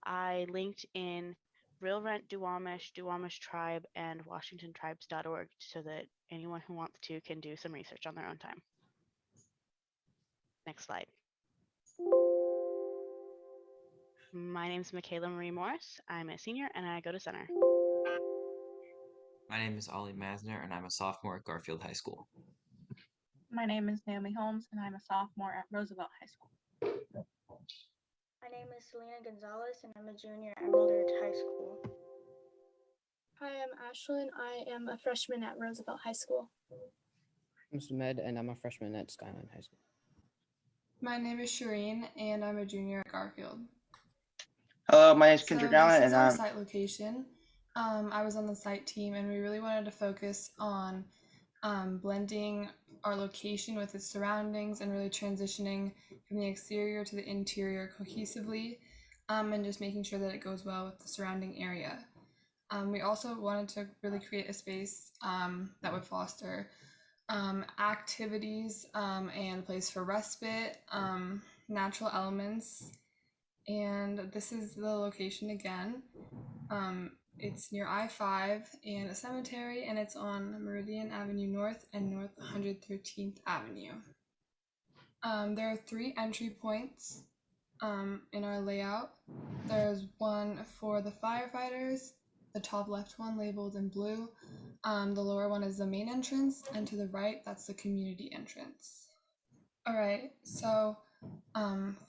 I linked in Real Rent Duwamish, Duwamish Tribe, and WashingtonTribes.org so that anyone who wants to can do some research on their own time. Next slide. My name is Michaela Marie Morris. I'm a senior and I go to Center.
My name is Ollie Masner and I'm a sophomore at Garfield High School.
My name is Naomi Holmes and I'm a sophomore at Roosevelt High School.
My name is Selena Gonzalez and I'm a junior at Mulder High School.
Hi, I'm Ashlyn. I am a freshman at Roosevelt High School.
I'm Samed and I'm a freshman at Skyline High School.
My name is Shireen and I'm a junior at Garfield.
Hello, my name is Kendrick
So
Allen
this is
and
our
I'm
site location. I was on the site team and we really wanted to focus on blending our location with its surroundings and really transitioning from the exterior to the interior cohesively, and just making sure that it goes well with the surrounding area. We also wanted to really create a space that would foster activities and a place for respite, natural elements. And this is the location again. It's near I-5 and a cemetery, and it's on Meridian Avenue North and North 113th Avenue. There are 3 entry points in our layout. There's one for the firefighters, the top left one labeled in blue. The lower one is the main entrance, and to the right, that's the community entrance. All right, so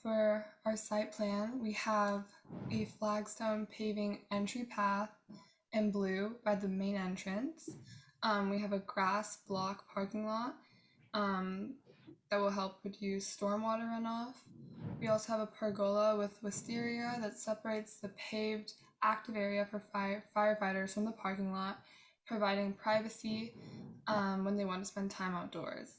for our site plan, we have a flagstone paving entry path in blue by the main entrance. We have a grass block parking lot that will help reduce stormwater runoff. We also have a pergola with wisteria that separates the paved active area for firefighters from the parking lot, providing privacy when they want to spend time outdoors.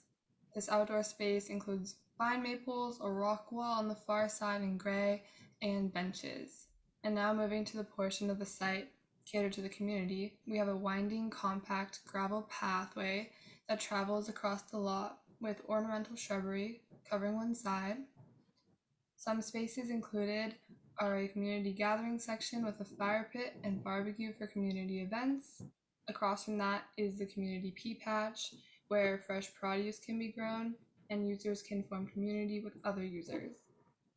This outdoor space includes pine maples, a rock wall on the far side in gray, and benches. And now moving to the portion of the site catered to the community, we have a winding, compact gravel pathway that travels across the lot with ornamental shrubbery covering one side. Some spaces included are a community gathering section with a fire pit and barbecue for community events. Across from that is the community pea patch, where fresh produce can be grown and users can form community with other users.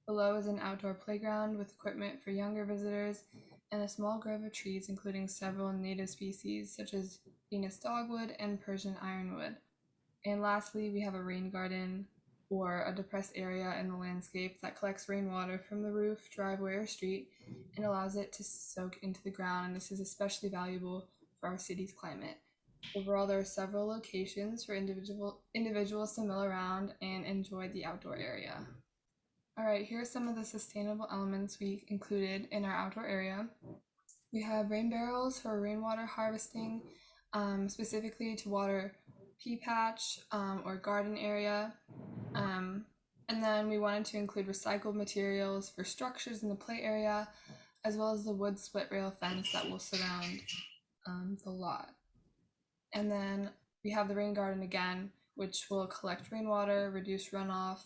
Below is an outdoor playground with equipment for younger visitors and a small grove of trees, including several native species such as Venus dogwood and Persian ironwood. And lastly, we have a rain garden, or a depressed area in the landscape that collects rainwater from the roof, driveway, or street and allows it to soak into the ground. And this is especially valuable for our city's climate. Overall, there are several locations for individuals to mill around and enjoy the outdoor area. All right, here are some of the sustainable elements we included in our outdoor area. We have rain barrels for rainwater harvesting, specifically to water pea patch or garden area. And then we wanted to include recycled materials for structures in the play area, as well as the wood split rail fence that will surround the lot. And then we have the rain garden again, which will collect rainwater, reduce runoff,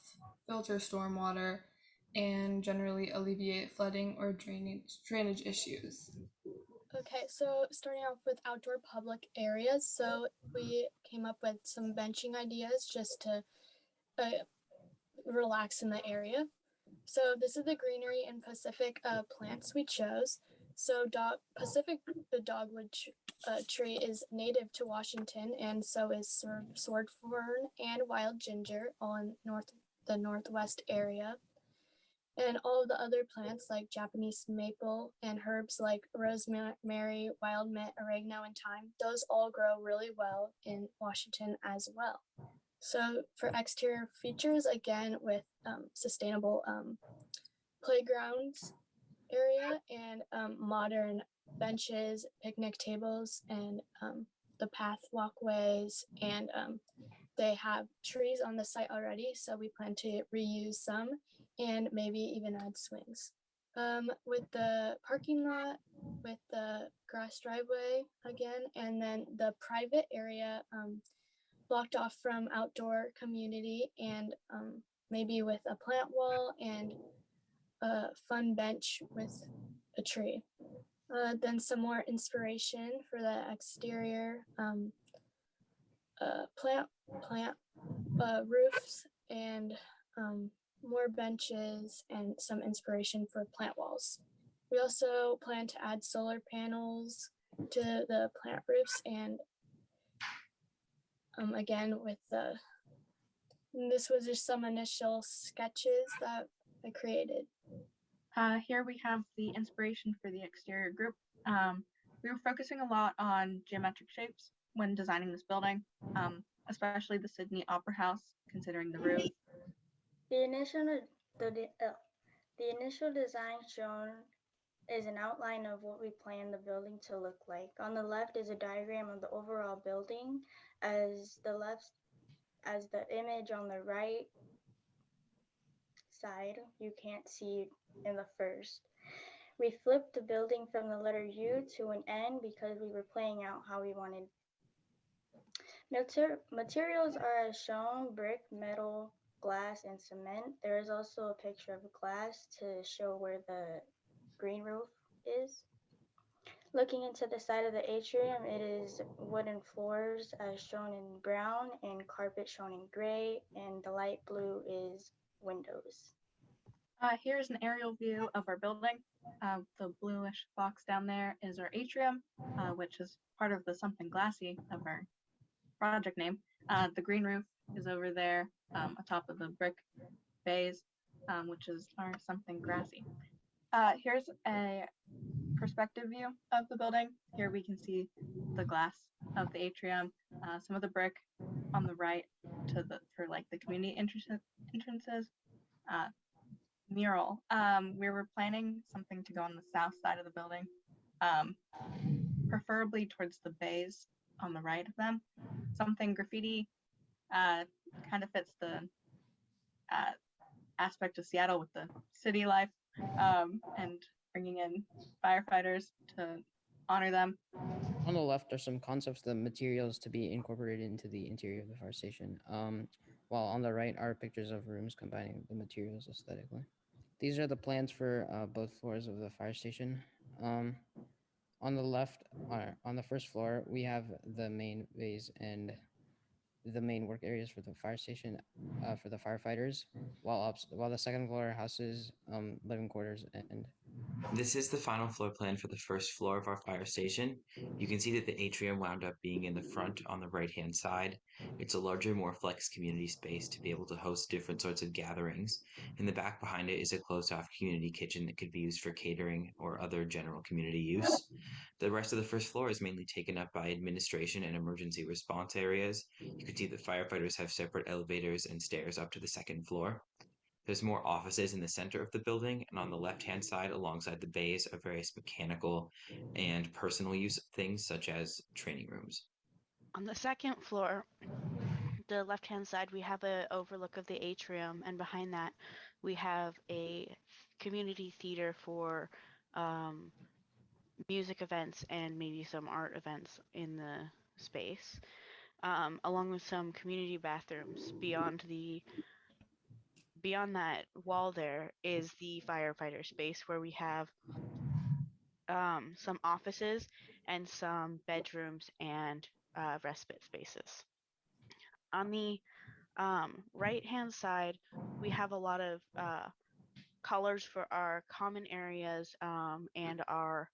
filter stormwater, and generally alleviate flooding or drainage issues.
Okay, so starting off with outdoor public areas. So we came up with some benching ideas just to relax in the area. So this is the greenery and Pacific plants we chose. So Pacific the dogwood tree is native to Washington, and so is sword fern and wild ginger on the northwest area. And all of the other plants like Japanese maple and herbs like rosemary, wild mint, oregano, and thyme, those all grow really well in Washington as well. So for exterior features, again, with sustainable playgrounds area and modern benches, picnic tables, and the path walkways. And they have trees on the site already, so we plan to reuse some and maybe even add swings. With the parking lot, with the grass driveway again, and then the private area blocked off from outdoor community, and maybe with a plant wall and a fun bench with a tree. Then some more inspiration for the exterior, plant roofs and more benches and some inspiration for plant walls. We also plan to add solar panels to the plant roofs, and again with this was just some initial sketches that I created.
Here we have the inspiration for the exterior group. We were focusing a lot on geometric shapes when designing this building, especially the Sydney Opera House, considering the roof.
The initial design shown is an outline of what we plan the building to look like. On the left is a diagram of the overall building, as the image on the right side you can't see in the first. We flipped the building from the letter U to an N because we were playing out how we wanted. Materials are as shown: brick, metal, glass, and cement. There is also a picture of glass to show where the green roof is. Looking into the side of the atrium, it is wooden floors as shown in brown and carpet shown in gray, and the light blue is windows.
Here's an aerial view of our building. The bluish box down there is our atrium, which is part of the something glassy of our project name. The green roof is over there atop of the brick bays, which is our something grassy. Here's a perspective view of the building. Here we can see the glass of the atrium, some of the brick on the right for like the community entrances. Mural. We were planning something to go on the south side of the building, preferably towards the bays on the right of them. Something graffiti kind of fits the aspect of Seattle with the city life, and bringing in firefighters to honor them.
On the left are some concepts, the materials to be incorporated into the interior of the fire station, while on the right are pictures of rooms combining the materials aesthetically. These are the plans for both floors of the fire station. On the left, on the first floor, we have the main bays and the main work areas for the fire station for the firefighters, while the second floor houses living quarters and.
This is the final floor plan for the first floor of our fire station. You can see that the atrium wound up being in the front on the right-hand side. It's a larger, more flex community space to be able to host different sorts of gatherings. In the back behind it is a closed-off community kitchen that could be used for catering or other general community use. The rest of the first floor is mainly taken up by administration and emergency response areas. You can see that firefighters have separate elevators and stairs up to the second floor. There's more offices in the center of the building, and on the left-hand side, alongside the bays, are various mechanical and personal use things, such as training rooms.
On the second floor, the left-hand side, we have an overlook of the atrium, and behind that, we have a community theater for music events and maybe some art events in the space, along with some community bathrooms. Beyond that wall there is the firefighter space, where we have some offices and some bedrooms and respite spaces. On the right-hand side, we have a lot of colors for our common areas and our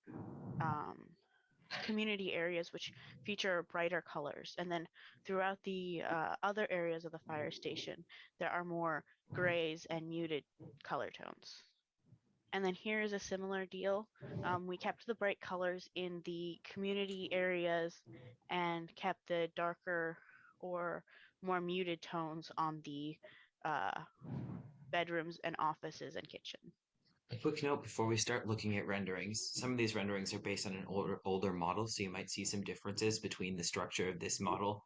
community areas, which feature brighter colors. And then throughout the other areas of the fire station, there are more grays and muted color tones. And then here is a similar deal. We kept the bright colors in the community areas and kept the darker or more muted tones on the bedrooms and offices and kitchen.
A quick note before we start looking at renderings. Some of these renderings are based on an older model, so you might see some differences between the structure of this model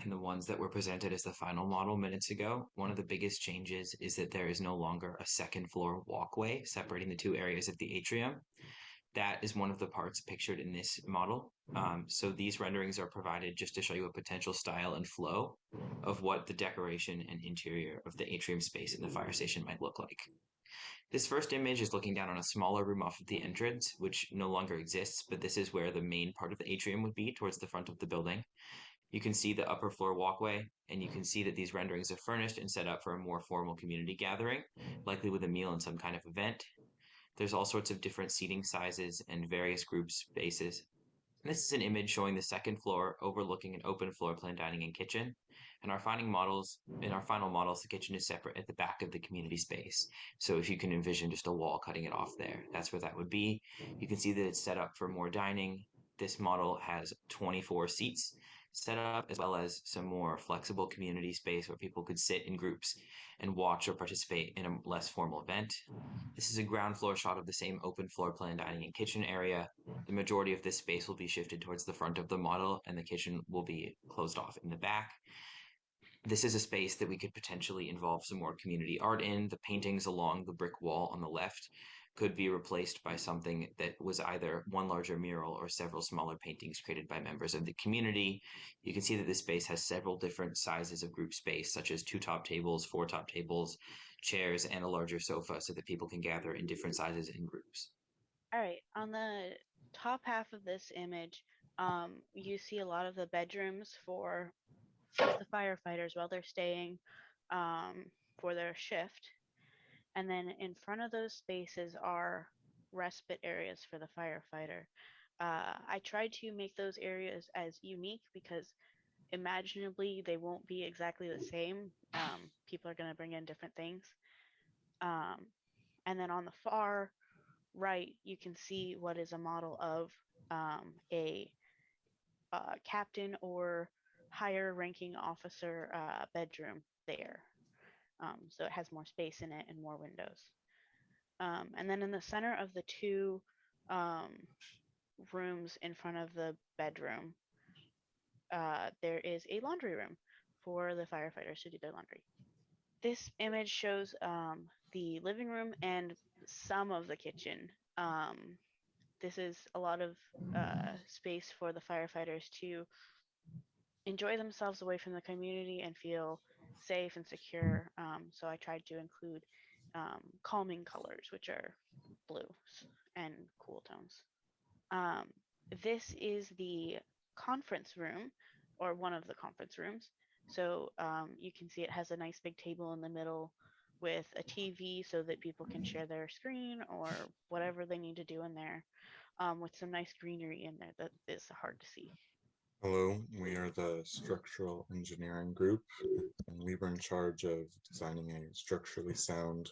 and the ones that were presented as the final model minutes ago. One of the biggest changes is that there is no longer a second floor walkway separating the two areas of the atrium. That is one of the parts pictured in this model. So these renderings are provided just to show you a potential style and flow of what the decoration and interior of the atrium space in the fire station might look like. This first image is looking down on a smaller room off of the entrance, which no longer exists, but this is where the main part of the atrium would be, towards the front of the building. You can see the upper floor walkway, and you can see that these renderings are furnished and set up for a more formal community gathering, likely with a meal and some kind of event. There's all sorts of different seating sizes and various group spaces. This is an image showing the second floor overlooking an open floor plan dining and kitchen. In our final models, the kitchen is separate at the back of the community space. So if you can envision just a wall cutting it off there, that's where that would be. You can see that it's set up for more dining. This model has 24 seats set up, as well as some more flexible community space where people could sit in groups and watch or participate in a less formal event. This is a ground floor shot of the same open floor plan dining and kitchen area. The majority of this space will be shifted towards the front of the model, and the kitchen will be closed off in the back. This is a space that we could potentially involve some more community art in. The paintings along the brick wall on the left could be replaced by something that was either one larger mural or several smaller paintings created by members of the community. You can see that this space has several different sizes of group space, such as 2 top tables, 4 top tables, chairs, and a larger sofa so that people can gather in different sizes in groups.
All right, on the top half of this image, you see a lot of the bedrooms for the firefighters while they're staying for their shift. And then in front of those spaces are respite areas for the firefighter. I tried to make those areas as unique because imaginably they won't be exactly the same. People are going to bring in different things. And then on the far right, you can see what is a model of a captain or higher ranking officer bedroom there. So it has more space in it and more windows. And then in the center of the 2 rooms in front of the bedroom, there is a laundry room for the firefighters to do their laundry. This image shows the living room and some of the kitchen. This is a lot of space for the firefighters to enjoy themselves away from the community and feel safe and secure. So I tried to include calming colors, which are blues and cool tones. This is the conference room, or one of the conference rooms. So you can see it has a nice big table in the middle with a TV so that people can share their screen or whatever they need to do in there, with some nice greenery in there that is hard to see.
Hello, we are the structural engineering group, and we were in charge of designing a structurally sound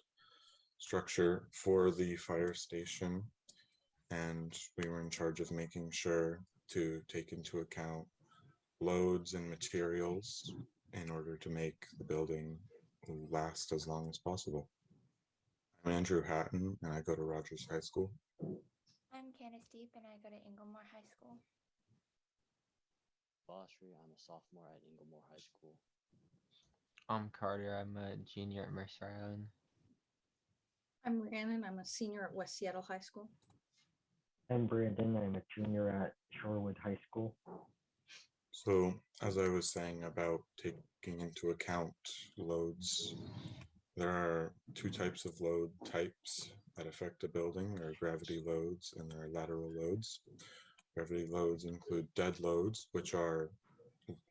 structure for the fire station. And we were in charge of making sure to take into account loads and materials in order to make the building last as long as possible. I'm Andrew Hatton, and I go to Rogers High School.
I'm Candace Deep, and I go to Inglemoor High School.
Bosri, I'm a sophomore at Inglemoor High School.
I'm Carter, I'm a junior at Mercer Island.
I'm Rhiannon, I'm a senior at West Seattle High School.
I'm Brandon, I'm a junior at Shorewood High School.
So, as I was saying about taking into account loads, There are two types of load types that affect a building. There are gravity loads and there are lateral loads. Gravity loads include dead loads, which are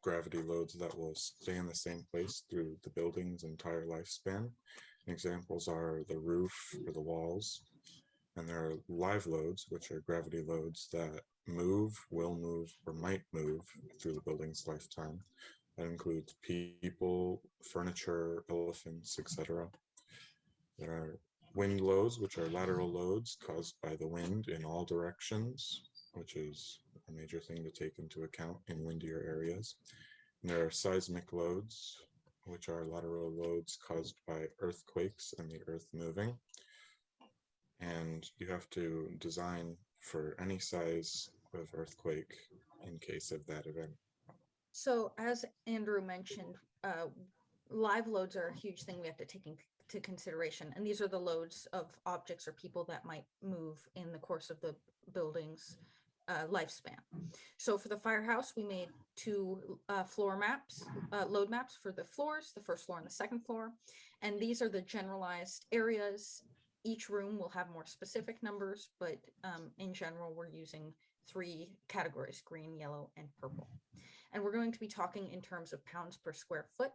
gravity loads that will stay in the same place through the building's entire lifespan. Examples are the roof or the walls. And there are live loads, which are gravity loads that move, will move, or might move through the building's lifetime. That includes people, furniture, elephants, etc. There are wind loads, which are lateral loads caused by the wind in all directions, which is a major thing to take into account in windier areas. And there are seismic loads, which are lateral loads caused by earthquakes and the earth moving. And you have to design for any size of earthquake in case of that event.
So as Andrew mentioned, live loads are a huge thing we have to take into consideration. And these are the loads of objects or people that might move in the course of the building's lifespan. So for the firehouse, we made two floor maps, load maps for the floors, the first floor and the second floor. And these are the generalized areas. Each room will have more specific numbers, but in general, we're using 3 categories: green, yellow, and purple. And we're going to be talking in terms of pounds per square foot.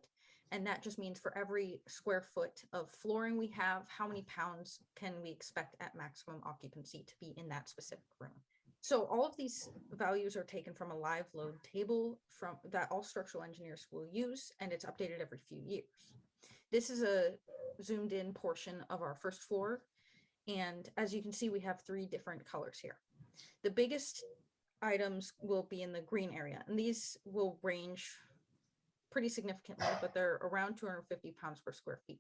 And that just means for every square foot of flooring we have, how many pounds can we expect at maximum occupancy to be in that specific room. So all of these values are taken from a live load table that all structural engineers will use, and it's updated every few years. This is a zoomed in portion of our first floor. And as you can see, we have 3 different colors here. The biggest items will be in the green area, and these will range pretty significantly, but they're around 250 pounds per square feet.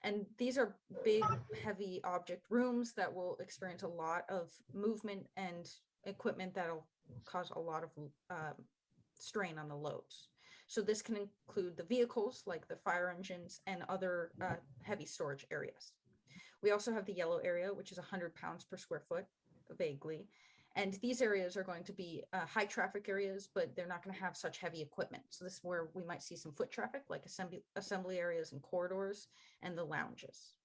And these are big, heavy object rooms that will experience a lot of movement and equipment that'll cause a lot of strain on the loads. So this can include the vehicles like the fire engines and other heavy storage areas. We also have the yellow area, which is 100 pounds per square foot, vaguely. And these areas are going to be high traffic areas, but they're not going to have such heavy equipment. So this is where we might see some foot traffic, like assembly areas and corridors and the lounges.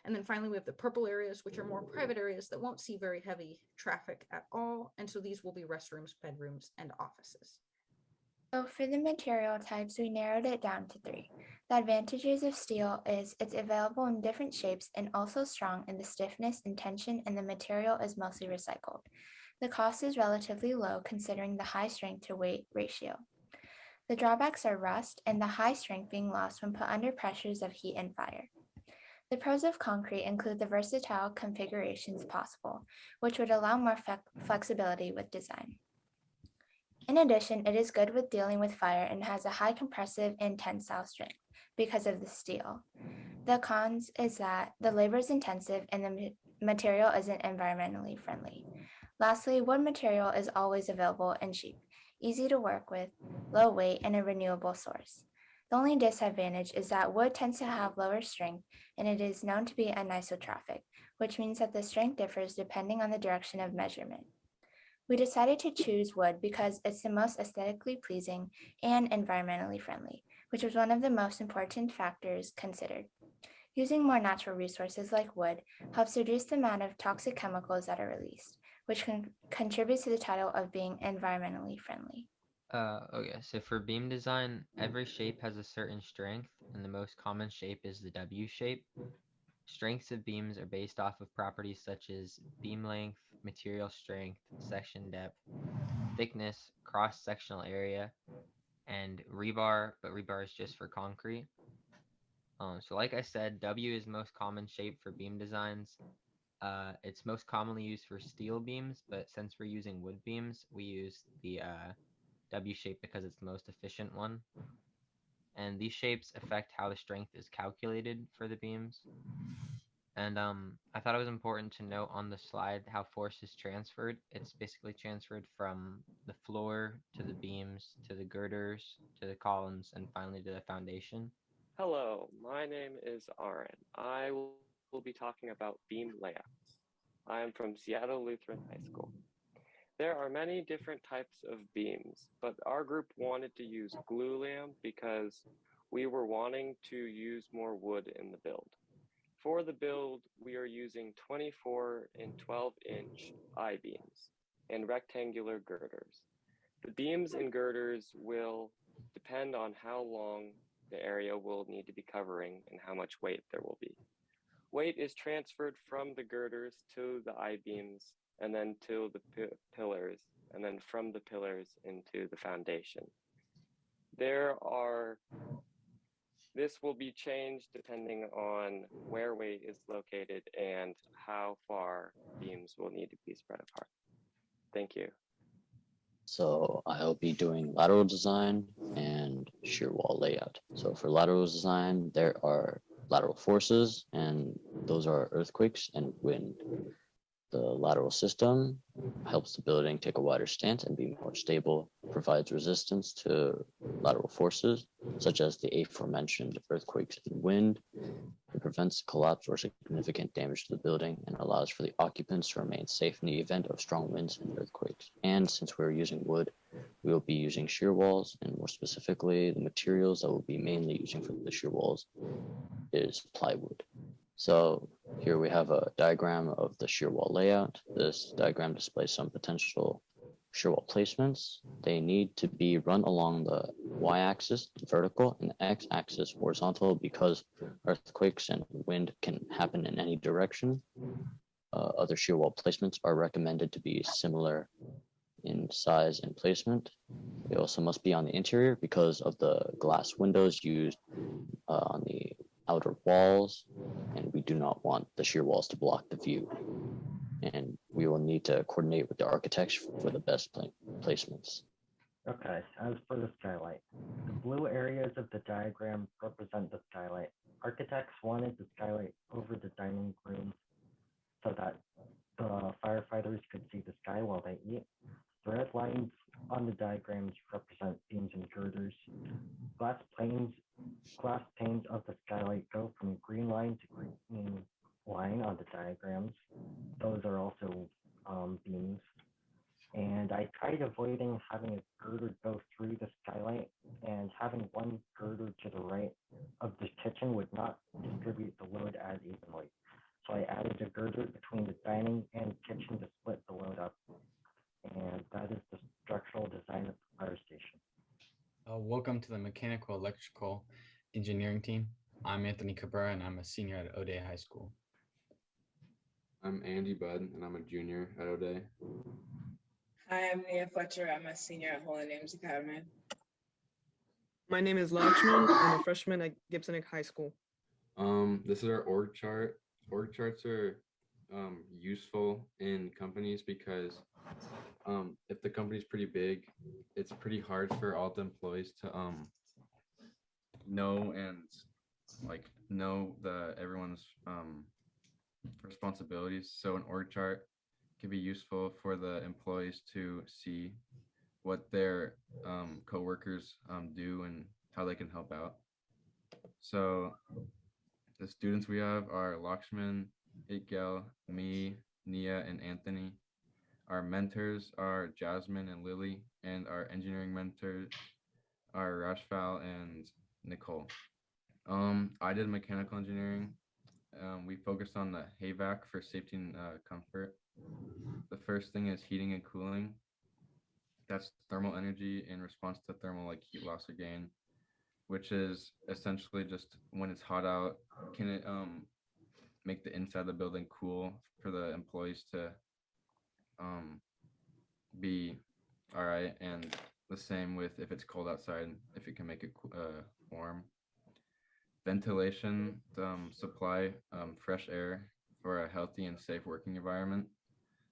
And then finally, we have the purple areas, which are more private areas that won't see very heavy traffic at all. And so these will be restrooms, bedrooms, and offices.
So for the material types, we narrowed it down to 3. The advantages of steel is it's available in different shapes and also strong in the stiffness and tension, and the material is mostly recycled. The cost is relatively low considering the high strength to weight ratio. The drawbacks are rust and the high strength being lost when put under pressures of heat and fire. The pros of concrete include the versatile configurations possible, which would allow more flexibility with design. In addition, it is good with dealing with fire and has a high compressive and tensile strength because of the steel. The cons is that the labor is intensive and the material isn't environmentally friendly. Lastly, wood material is always available and cheap, easy to work with, low weight, and a renewable source. The only disadvantage is that wood tends to have lower strength and it is known to be anisotropic, which means that the strength differs depending on the direction of measurement. We decided to choose wood because it's the most aesthetically pleasing and environmentally friendly, which was one of the most important factors considered. Using more natural resources like wood helps reduce the amount of toxic chemicals that are released, which contributes to the title of being environmentally friendly.
Okay, so for beam design, every shape has a certain strength, and the most common shape is the W shape. Strengths of beams are based off of properties such as beam length, material strength, section depth, thickness, cross-sectional area, and rebar, but rebar is just for concrete. So like I said, W is most common shape for beam designs. It's most commonly used for steel beams, but since we're using wood beams, we use the W shape because it's the most efficient one. And these shapes affect how the strength is calculated for the beams. And I thought it was important to note on the slide how force is transferred. It's basically transferred from the floor to the beams, to the girders, to the columns, and finally to the foundation.
Hello, my name is Aaron. I will be talking about beam layout. I am from Seattle Lutheran High School. There are many different types of beams, but our group wanted to use glulam because We were wanting to use more wood in the build. For the build, we are using 24 and 12-inch I-beams and rectangular girders. The beams and girders will depend on how long the area will need to be covering and how much weight there will be. Weight is transferred from the girders to the I-beams and then to the pillars, and then from the pillars into the foundation. This will be changed depending on where weight is located and how far beams will need to be spread apart. Thank you.
So I'll be doing lateral design and shear wall layout. So for lateral design, there are lateral forces, and those are earthquakes and wind. The lateral system helps the building take a wider stance and be more stable, provides resistance to lateral forces, such as the aforementioned earthquakes and wind. It prevents collapse or significant damage to the building and allows for the occupants to remain safe in the event of strong winds and earthquakes. And since we're using wood, we will be using shear walls, and more specifically, the materials that we'll be mainly using for the shear walls is plywood. So here we have a diagram of the shear wall layout. This diagram displays some potential shear wall placements. They need to be run along the y-axis vertical and the x-axis horizontal because earthquakes and wind can happen in any direction. Other shear wall placements are recommended to be similar in size and placement. They also must be on the interior because of the glass windows used on the outer walls, and we do not want the shear walls to block the view. And we will need to coordinate with the architects for the best placements.
Okay, as for the skylight, the blue areas of the diagram represent the skylight. Architects wanted the skylight over the dining room so that the firefighters could see the sky while they eat. The red lines on the diagrams represent beams and girders. Glass panes of the skylight go from green line to green line on the diagrams. Those are also beams. And I tried avoiding having a girder go through the skylight, and having one girder to the right of the kitchen would not distribute the load as evenly. So I added a girder between the dining and kitchen to split the load up. And that is the structural design of the fire station.
Welcome to the Mechanical Electrical Engineering team. I'm Anthony Cabrera, and I'm a senior at O'Day High School.
I'm Andy Budd, and I'm a junior at O'Day.
Hi, I'm Nia Fletcher. I'm a senior at Holy Names Academy.
My name is Lakshman. I'm a freshman at Gibson High School.
This is our org chart. Org charts are useful in companies because if the company's pretty big, it's pretty hard for all the employees to know everyone's responsibilities. So an org chart can be useful for the employees to see what their coworkers do and how they can help out. So the students we have are Lakshman, Itgel, me, Nia, and Anthony. Our mentors are Jasmine and Lily, and our engineering mentors are Rashval and Nicole. I did mechanical engineering. We focused on the HVAC for safety and comfort. The first thing is heating and cooling. That's thermal energy in response to thermal heat loss or gain, which is essentially just when it's hot out, can it make the inside of the building cool for the employees to be all right, and the same with if it's cold outside, if it can make it warm. Ventilation, supply fresh air for a healthy and safe working environment.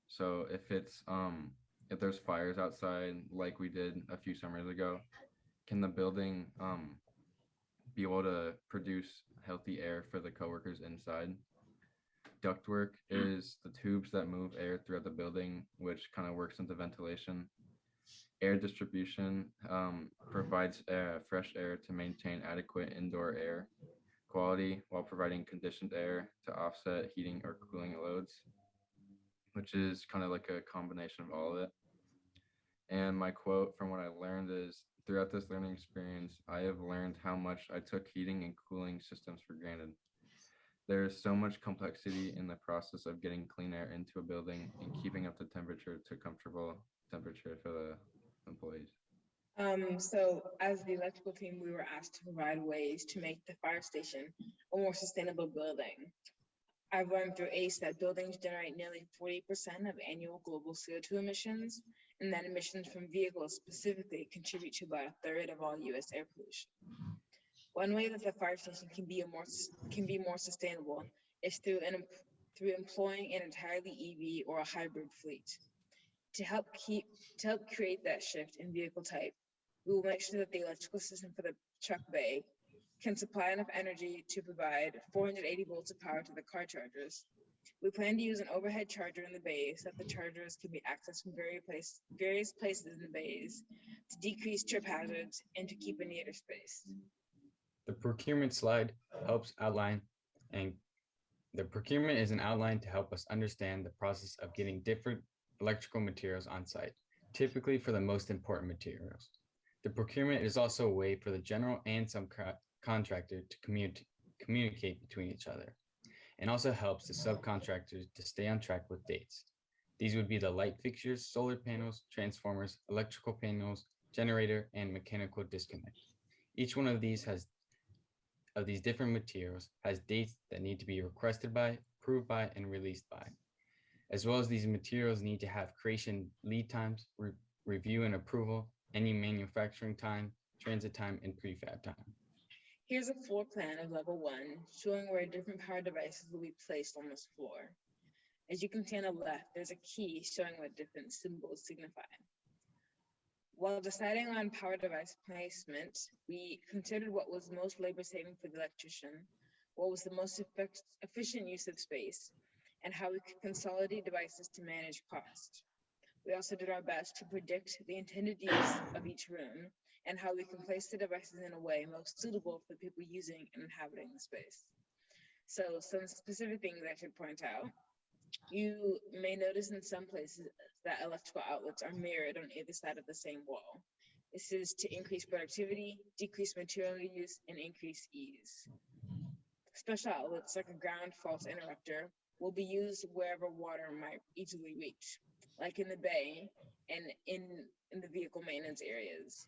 So if there's fires outside like we did a few summers ago, can the building be able to produce healthy air for the coworkers inside? Ductwork is the tubes that move air throughout the building, which kind of works into ventilation. Air distribution provides fresh air to maintain adequate indoor air quality while providing conditioned air to offset heating or cooling loads, which is kind of like a combination of all of it. And my quote from what I learned is, throughout this learning experience, I have learned how much I took heating and cooling systems for granted. There is so much complexity in the process of getting clean air into a building and keeping up the temperature to comfortable temperature for the employees.
So as the electrical team, we were asked to provide ways to make the fire station a more sustainable building. I've learned through ACE that buildings generate nearly 40% of annual global CO2 emissions, and that emissions from vehicles specifically contribute to about a third of all US air pollution. One way that the fire station can be more sustainable is through employing an entirely EV or a hybrid fleet. To help create that shift in vehicle type, we will make sure that the electrical system for the truck bay can supply enough energy to provide 480 volts of power to the car chargers. We plan to use an overhead charger in the bays so that the chargers can be accessed from various places in the bays to decrease trip hazards and to keep a neater space.
The procurement slide helps outline, and the procurement is an outline to help us understand the process of getting different electrical materials on site, typically for the most important materials. The procurement is also a way for the general and subcontractor to communicate between each other, and also helps the subcontractors to stay on track with dates. These would be the light fixtures, solar panels, transformers, electrical panels, generator, and mechanical disconnect. Each one of these different materials has dates that need to be requested by, approved by, and released by. As well as these materials need to have creation lead times, review and approval, any manufacturing time, transit time, and prefab time.
Here's a floor plan of level 1, showing where different power devices will be placed on this floor. As you can see on the left, there's a key showing what different symbols signify. While deciding on power device placement, we considered what was most labor-saving for the electrician, what was the most efficient use of space, and how we could consolidate devices to manage cost. We also did our best to predict the intended use of each room and how we can place the devices in a way most suitable for the people using and inhabiting the space. So some specific things I should point out. You may notice in some places that electrical outlets are mirrored on either side of the same wall. This is to increase productivity, decrease material use, and increase ease. Special outlets like a ground fault interrupter will be used wherever water might easily reach, like in the bay and in the vehicle maintenance areas.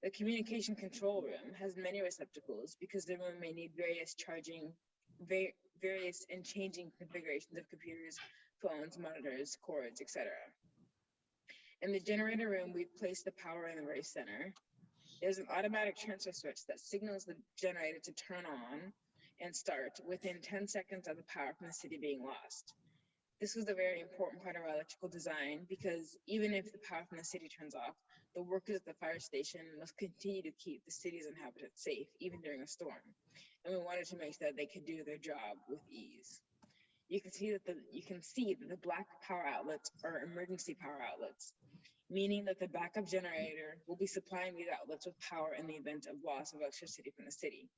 The communication control room has many receptacles because the room may need various and changing configurations of computers, phones, monitors, cords, etc. In the generator room, we've placed the power in the race center. There's an automatic transfer switch that signals the generator to turn on and start within 10 seconds of the power from the city being lost. This was a very important part of our electrical design because even if the power from the city turns off, the workers at the fire station must continue to keep the city's inhabitants safe, even during a storm. And we wanted to make sure that they could do their job with ease. You can see that the black power outlets are emergency power outlets, meaning that the backup generator will be supplying these outlets with power in the event of loss of electricity from the city.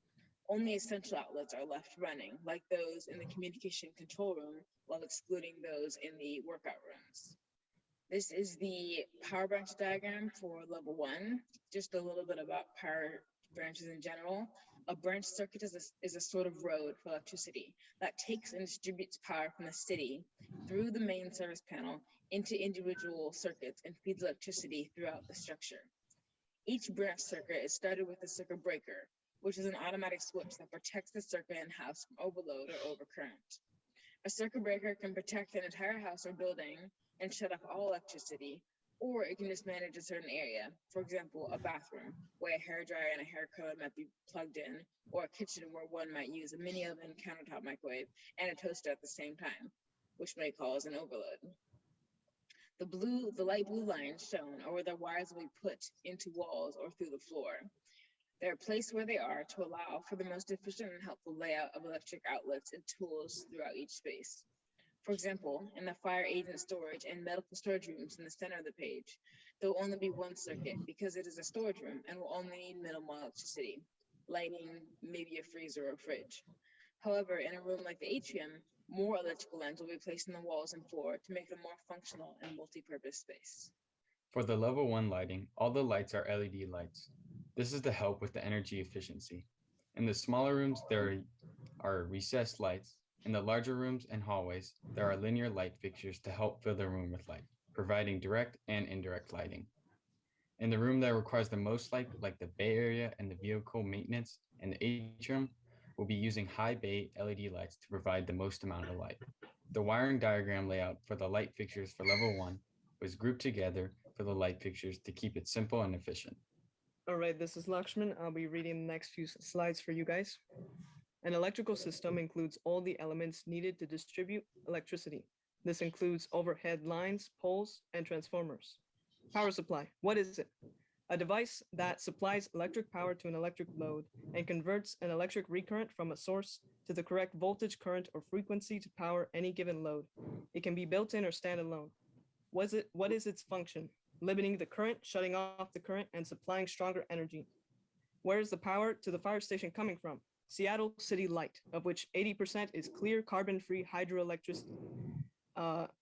Only essential outlets are left running, like those in the communication control room, while excluding those in the workout rooms. This is the power branch diagram for level 1. Just a little bit about power branches in general. A branch circuit is a sort of road for electricity that takes and distributes power from the city through the main service panel into individual circuits and feeds electricity throughout the structure. Each branch circuit is started with a circuit breaker, which is an automatic switch that protects the circuit and house from overload or overcurrent. A circuit breaker can protect an entire house or building and shut off all electricity, or it can just manage a certain area. For example, a bathroom where a hairdryer and a hair curler might be plugged in, or a kitchen where one might use a mini oven, countertop microwave, and a toaster at the same time, which may cause an overload. The light blue lines shown are where the wires will be put into walls or through the floor. They are placed where they are to allow for the most efficient and helpful layout of electric outlets and tools throughout each space. For example, in the fire agent storage and medical storage rooms in the center of the page, there will only be one circuit because it is a storage room and will only need minimal electricity, lighting, maybe a freezer or a fridge. However, in a room like the atrium, more electrical lines will be placed in the walls and floor to make them more functional and multi-purpose space.
For the level 1 lighting, all the lights are LED lights. This is to help with the energy efficiency. In the smaller rooms, there are recessed lights. In the larger rooms and hallways, there are linear light fixtures to help fill the room with light, providing direct and indirect lighting. In the room that requires the most light, like the bay area and the vehicle maintenance and the atrium, we'll be using high bay LED lights to provide the most amount of light. The wiring diagram layout for the light fixtures for level 1 was grouped together for the light fixtures to keep it simple and efficient.
All right, this is Lakshman. I'll be reading the next few slides for you guys. An electrical system includes all the elements needed to distribute electricity. This includes overhead lines, poles, and transformers. Power supply, what is it? A device that supplies electric power to an electric load and converts an electric recurrent from a source to the correct voltage, current, or frequency to power any given load. It can be built in or standalone. What is its function? Limiting the current, shutting off the current, and supplying stronger energy. Where is the power to the fire station coming from? Seattle City Light, of which 80% is clear carbon-free hydroelectricity.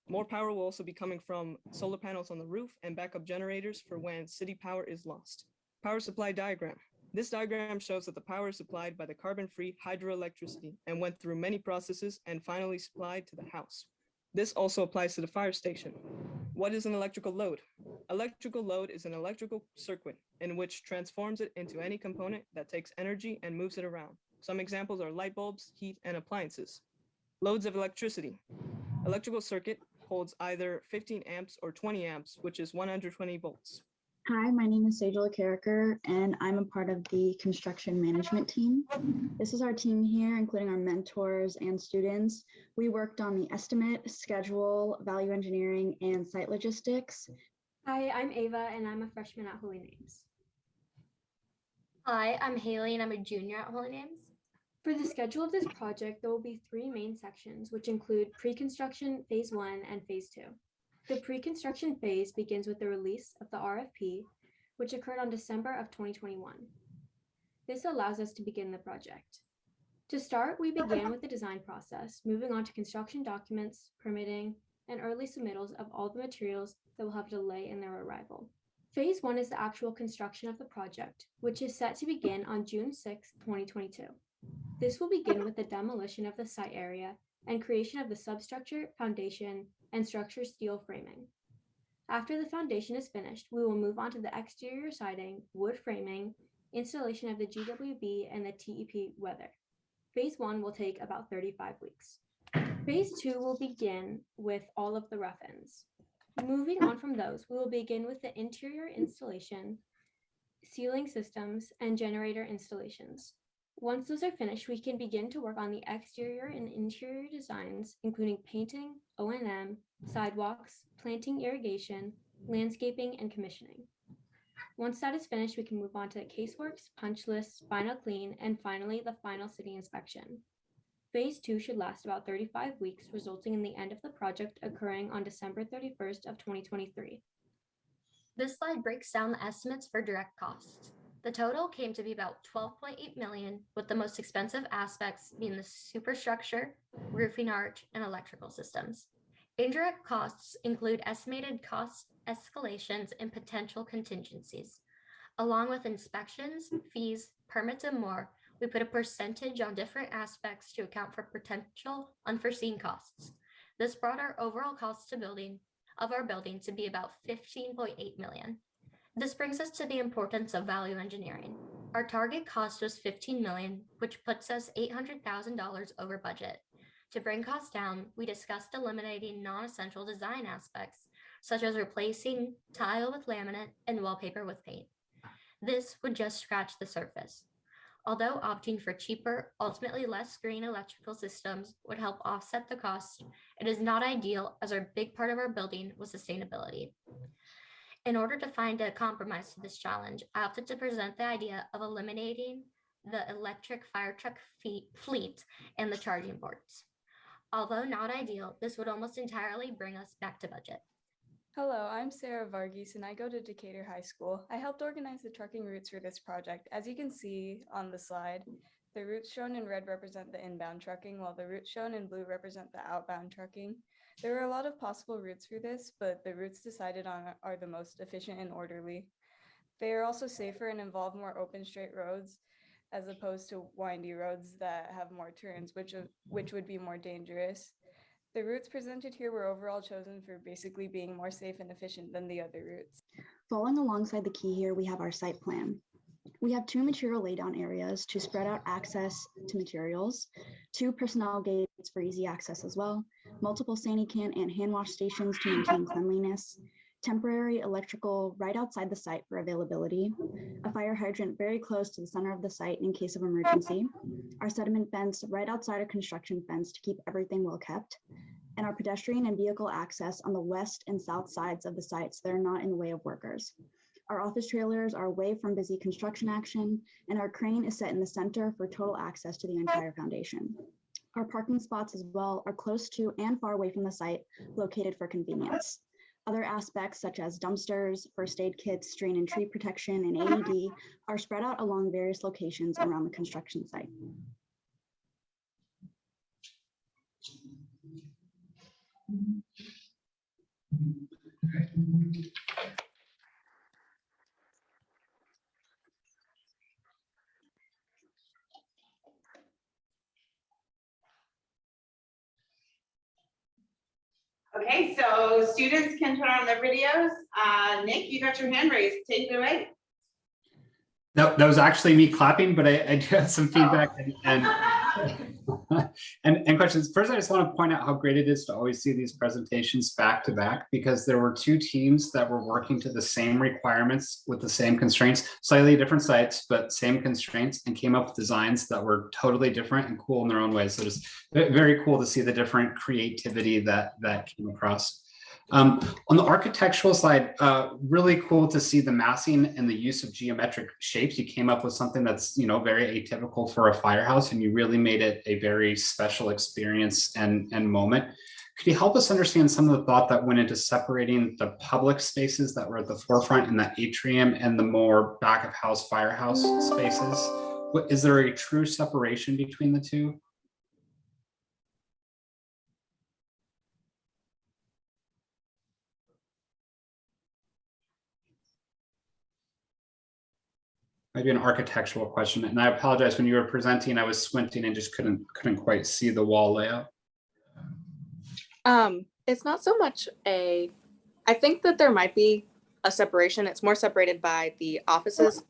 More power will also be coming from solar panels on the roof and backup generators for when city power is lost. Power supply diagram. This diagram shows that the power is supplied by the carbon-free hydroelectricity and went through many processes and finally supplied to the house. This also applies to the fire station. What is an electrical load? Electrical load is an electrical circuit in which transforms it into any component that takes energy and moves it around. Some examples are light bulbs, heat, and appliances. Loads of electricity. Electrical circuit holds either 15 amps or 20 amps, which is 120 volts.
Hi, my name is Sejal Karikar, and I'm a part of the construction management team. This is our team here, including our mentors and students. We worked on the estimate, schedule, value engineering, and site logistics.
Hi, I'm Ava, and I'm a freshman at Holy Names. Hi, I'm Haley, and I'm a junior at Holy Names. For the schedule of this project, there will be 3 main sections, which include pre-construction, phase 1, and phase 2. The pre-construction phase begins with the release of the RFP, which occurred on December of 2021. This allows us to begin the project. To start, we began with the design process, moving on to construction documents, permitting, and early submittals of all the materials that will have a delay in their arrival. Phase 1 is the actual construction of the project, which is set to begin on June 6, 2022. This will begin with the demolition of the site area and creation of the substructure, foundation, and structure steel framing. After the foundation is finished, we will move on to the exterior siding, wood framing, installation of the GWB, and the TEP weather. Phase 1 will take about 35 weeks. Phase 2 will begin with all of the rough-ins. Moving on from those, we will begin with the interior installation, ceiling systems, and generator installations. Once those are finished, we can begin to work on the exterior and interior designs, including painting, O&M, sidewalks, planting, irrigation, landscaping, and commissioning. Once that is finished, we can move on to caseworks, punch lists, final clean, and finally the final city inspection. Phase 2 should last about 35 weeks, resulting in the end of the project occurring on December 31st of 2023.
This slide breaks down the estimates for direct costs. The total came to be about $12.8 million, with the most expensive aspects being the superstructure, roofing arch, and electrical systems. Indirect costs include estimated cost escalations and potential contingencies. Along with inspections, fees, permits, and more, we put a percentage on different aspects to account for potential unforeseen costs. This brought our overall cost of our building to be about $15.8 million. This brings us to the importance of value engineering. Our target cost was $15 million, which puts us $800,000 over budget. To bring costs down, we discussed eliminating non-essential design aspects, such as replacing tile with laminate and wallpaper with paint. This would just scratch the surface. Although opting for cheaper, ultimately less green electrical systems would help offset the cost, it is not ideal as our big part of our building was sustainability. In order to find a compromise to this challenge, I opted to present the idea of eliminating the electric fire truck fleet and the charging ports. Although not ideal, this would almost entirely bring us back to budget.
Hello, I'm Sarah Varghese and I go to Decatur High School. I helped organize the trucking routes for this project. As you can see on the slide, the routes shown in red represent the inbound trucking, while the routes shown in blue represent the outbound trucking. There are a lot of possible routes for this, but the routes decided on are the most efficient and orderly. They are also safer and involve more open straight roads as opposed to windy roads that have more turns, which would be more dangerous. The routes presented here were overall chosen for basically being more safe and efficient than the other routes.
Following alongside the key here, we have our site plan. We have 2 material laydown areas to spread out access to materials, 2 personnel gates for easy access as well, multiple sani can and hand wash stations to maintain cleanliness, temporary electrical right outside the site for availability, a fire hydrant very close to the center of the site in case of emergency, our sediment fence right outside a construction fence to keep everything well kept, and our pedestrian and vehicle access on the west and south sides of the site so they're not in the way of workers. Our office trailers are away from busy construction action, and our crane is set in the center for total access to the entire foundation. Our parking spots as well are close to and far away from the site, located for convenience. Other aspects such as dumpsters, first aid kits, strain and tree protection, and AED are spread out along various locations around the construction site.
Okay, so students can turn on their videos. Nick, you got your hand raised. Take it away.
No, that was actually me clapping, but I do have some feedback and questions. First, I just want to point out how great it is to always see these presentations back to back, because there were 2 teams that were working to the same requirements with the same constraints, slightly different sites, but same constraints, and came up with designs that were totally different and cool in their own ways. So it's very cool to see the different creativity that came across. On the architectural side, really cool to see the massing and the use of geometric shapes. You came up with something that's, very atypical for a firehouse, and you really made it a very special experience and moment. Could you help us understand some of the thought that went into separating the public spaces that were at the forefront in that atrium and the more back of house firehouse spaces? Is there a true separation between the two? Maybe an architectural question, and I apologize, when you were presenting, I was squinting and just couldn't quite see the wall layout.
It's not so much I think that there might be a separation. It's more separated by the offices.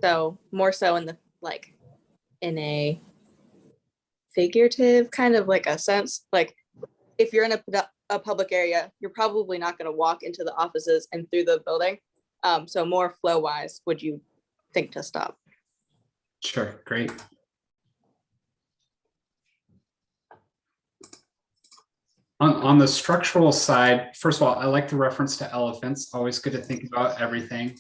So more so in a figurative kind of like a sense, like if you're in a public area, you're probably not going to walk into the offices and through the building. So more flow wise, would you think to stop?
Sure, great. On the structural side, first of all, I like the reference to elephants. Always good to think about everything.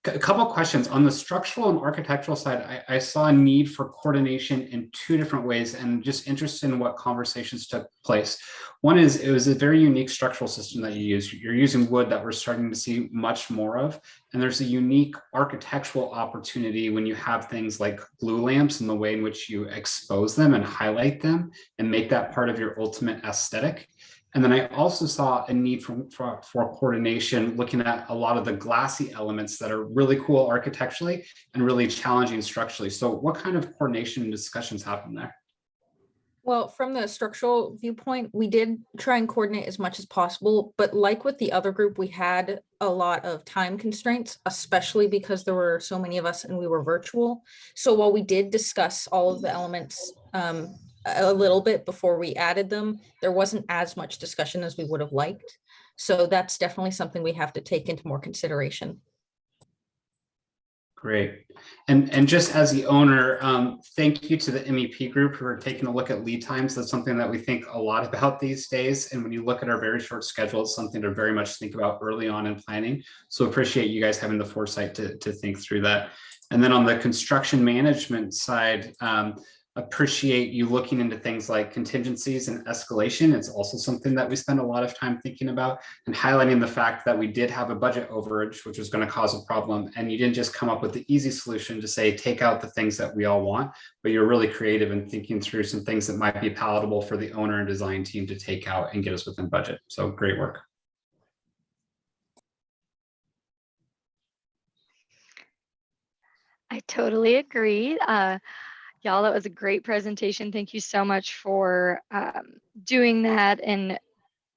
A couple of questions. On the structural and architectural side, I saw a need for coordination in 2 different ways, and just interested in what conversations took place. One is, it was a very unique structural system that you use. You're using wood that we're starting to see much more of. And there's a unique architectural opportunity when you have things like glue lamps and the way in which you expose them and highlight them and make that part of your ultimate aesthetic. And then I also saw a need for coordination, looking at a lot of the glassy elements that are really cool architecturally and really challenging structurally. So what kind of coordination and discussions happen there?
Well, from the structural viewpoint, we did try and coordinate as much as possible, but like with the other group, we had a lot of time constraints, especially because there were so many of us and we were virtual. So while we did discuss all of the elements a little bit before we added them, there wasn't as much discussion as we would have liked. So that's definitely something we have to take into more consideration.
Great. And just as the owner, thank you to the MEP group who are taking a look at lead times. That's something that we think a lot about these days. And when you look at our very short schedule, it's something to very much think about early on in planning. So appreciate you guys having the foresight to think through that. And then on the construction management side, appreciate you looking into things like contingencies and escalation. It's also something that we spend a lot of time thinking about, and highlighting the fact that we did have a budget overage, which was going to cause a problem. And you didn't just come up with the easy solution to say, take out the things that we all want, but you're really creative in thinking through some things that might be palatable for the owner and design team to take out and get us within budget. So great work.
I totally agree. Y'all, that was a great presentation. Thank you so much for doing that and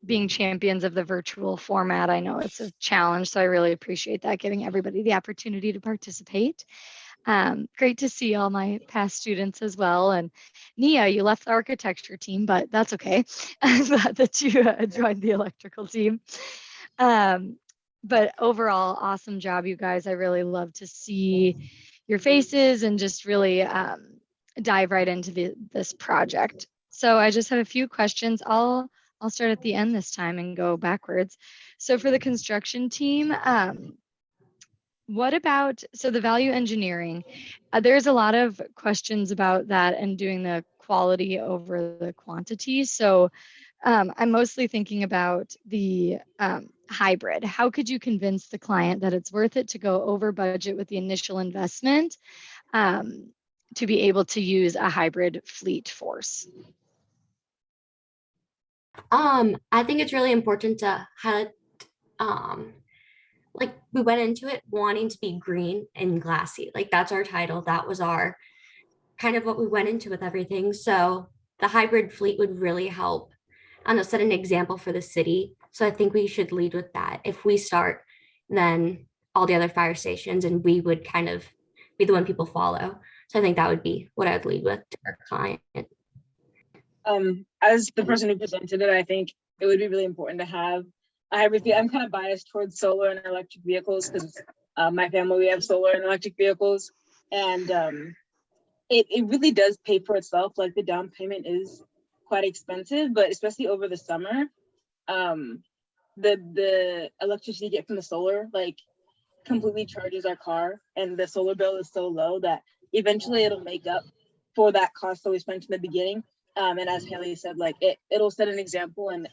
being champions of the virtual format. I know it's a challenge, so I really appreciate that, giving everybody the opportunity to participate. Great to see all my past students as well. And Nia, you left the architecture team, but that's okay. I'm glad that you joined the electrical team. But overall, awesome job, you guys. I really love to see your faces and just really dive right into this project. So I just have a few questions. I'll start at the end this time and go backwards. So for the construction team, what about, so the value engineering, there's a lot of questions about that and doing the quality over the quantity. So I'm mostly thinking about the hybrid. How could you convince the client that it's worth it to go over budget with the initial investment to be able to use a hybrid fleet force?
I think it's really important to highlight, like we went into it wanting to be green and glassy. Like that's our title. That was our kind of what we went into with everything. So the hybrid fleet would really help, I know, set an example for the city. So I think we should lead with that. If we start, then all the other fire stations, and we would kind of be the one people follow. So I think that would be what I would lead with to our client.
As the person who presented it, I think it would be really important to have a hybrid fleet. I'm kind of biased towards solar and electric vehicles because my family, we have solar and electric vehicles, and it really does pay for itself. Like the down payment is quite expensive, but especially over the summer, the electricity you get from the solar like completely charges our car, and the solar bill is so low that eventually it'll make up for that cost that we spent in the beginning. And as Haley said, like it'll set an example, and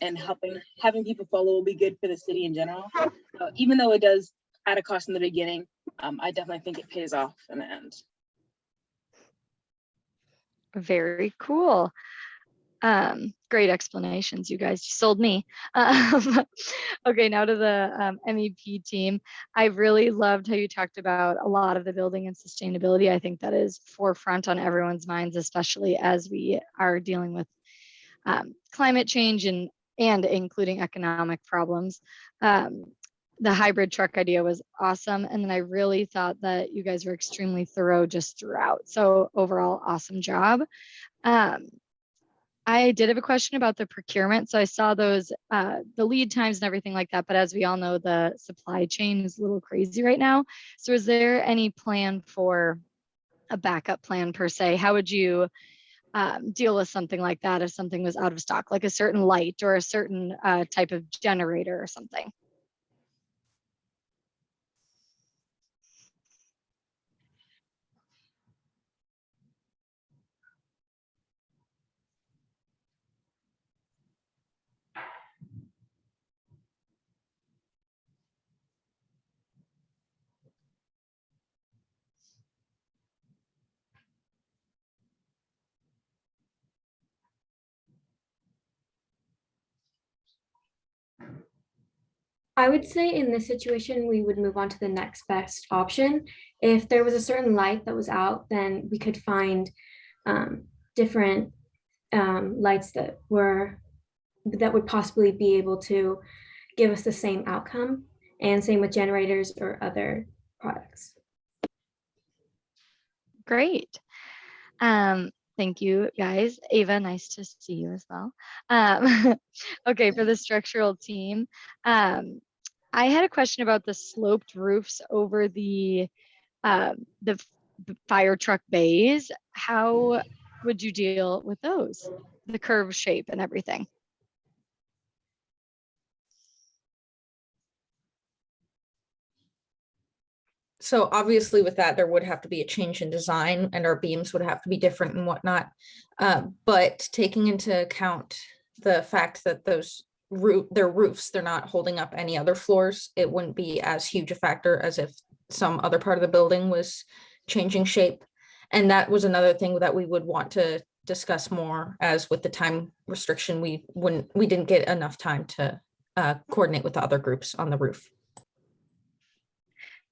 having people follow will be good for the city in general. So even though it does add a cost in the beginning, I definitely think it pays off in the end.
Very cool. Great explanations, you guys. You sold me. Okay, now to the MEP team. I really loved how you talked about a lot of the building and sustainability. I think that is forefront on everyone's minds, especially as we are dealing with climate change and including economic problems. The hybrid truck idea was awesome. And then I really thought that you guys were extremely thorough just throughout. So overall, awesome job. I did have a question about the procurement. So I saw those, the lead times and everything like that. But as we all know, the supply chain is a little crazy right now. So is there any plan for a backup plan per se? How would you deal with something like that if something was out of stock, like a certain light or a certain type of generator or something?
I would say in this situation, we would move on to the next best option. If there was a certain light that was out, then we could find different lights that would possibly be able to give us the same outcome, and same with generators or other products.
Great. Thank you, guys. Ava, nice to see you as well. Okay, for the structural team, I had a question about the sloped roofs over the fire truck bays. How would you deal with those? The curve shape and everything.
So obviously with that, there would have to be a change in design and our beams would have to be different and whatnot. But taking into account the fact that their roofs, they're not holding up any other floors, it wouldn't be as huge a factor as if some other part of the building was changing shape. And that was another thing that we would want to discuss more, as with the time restriction, we didn't get enough time to coordinate with the other groups on the roof.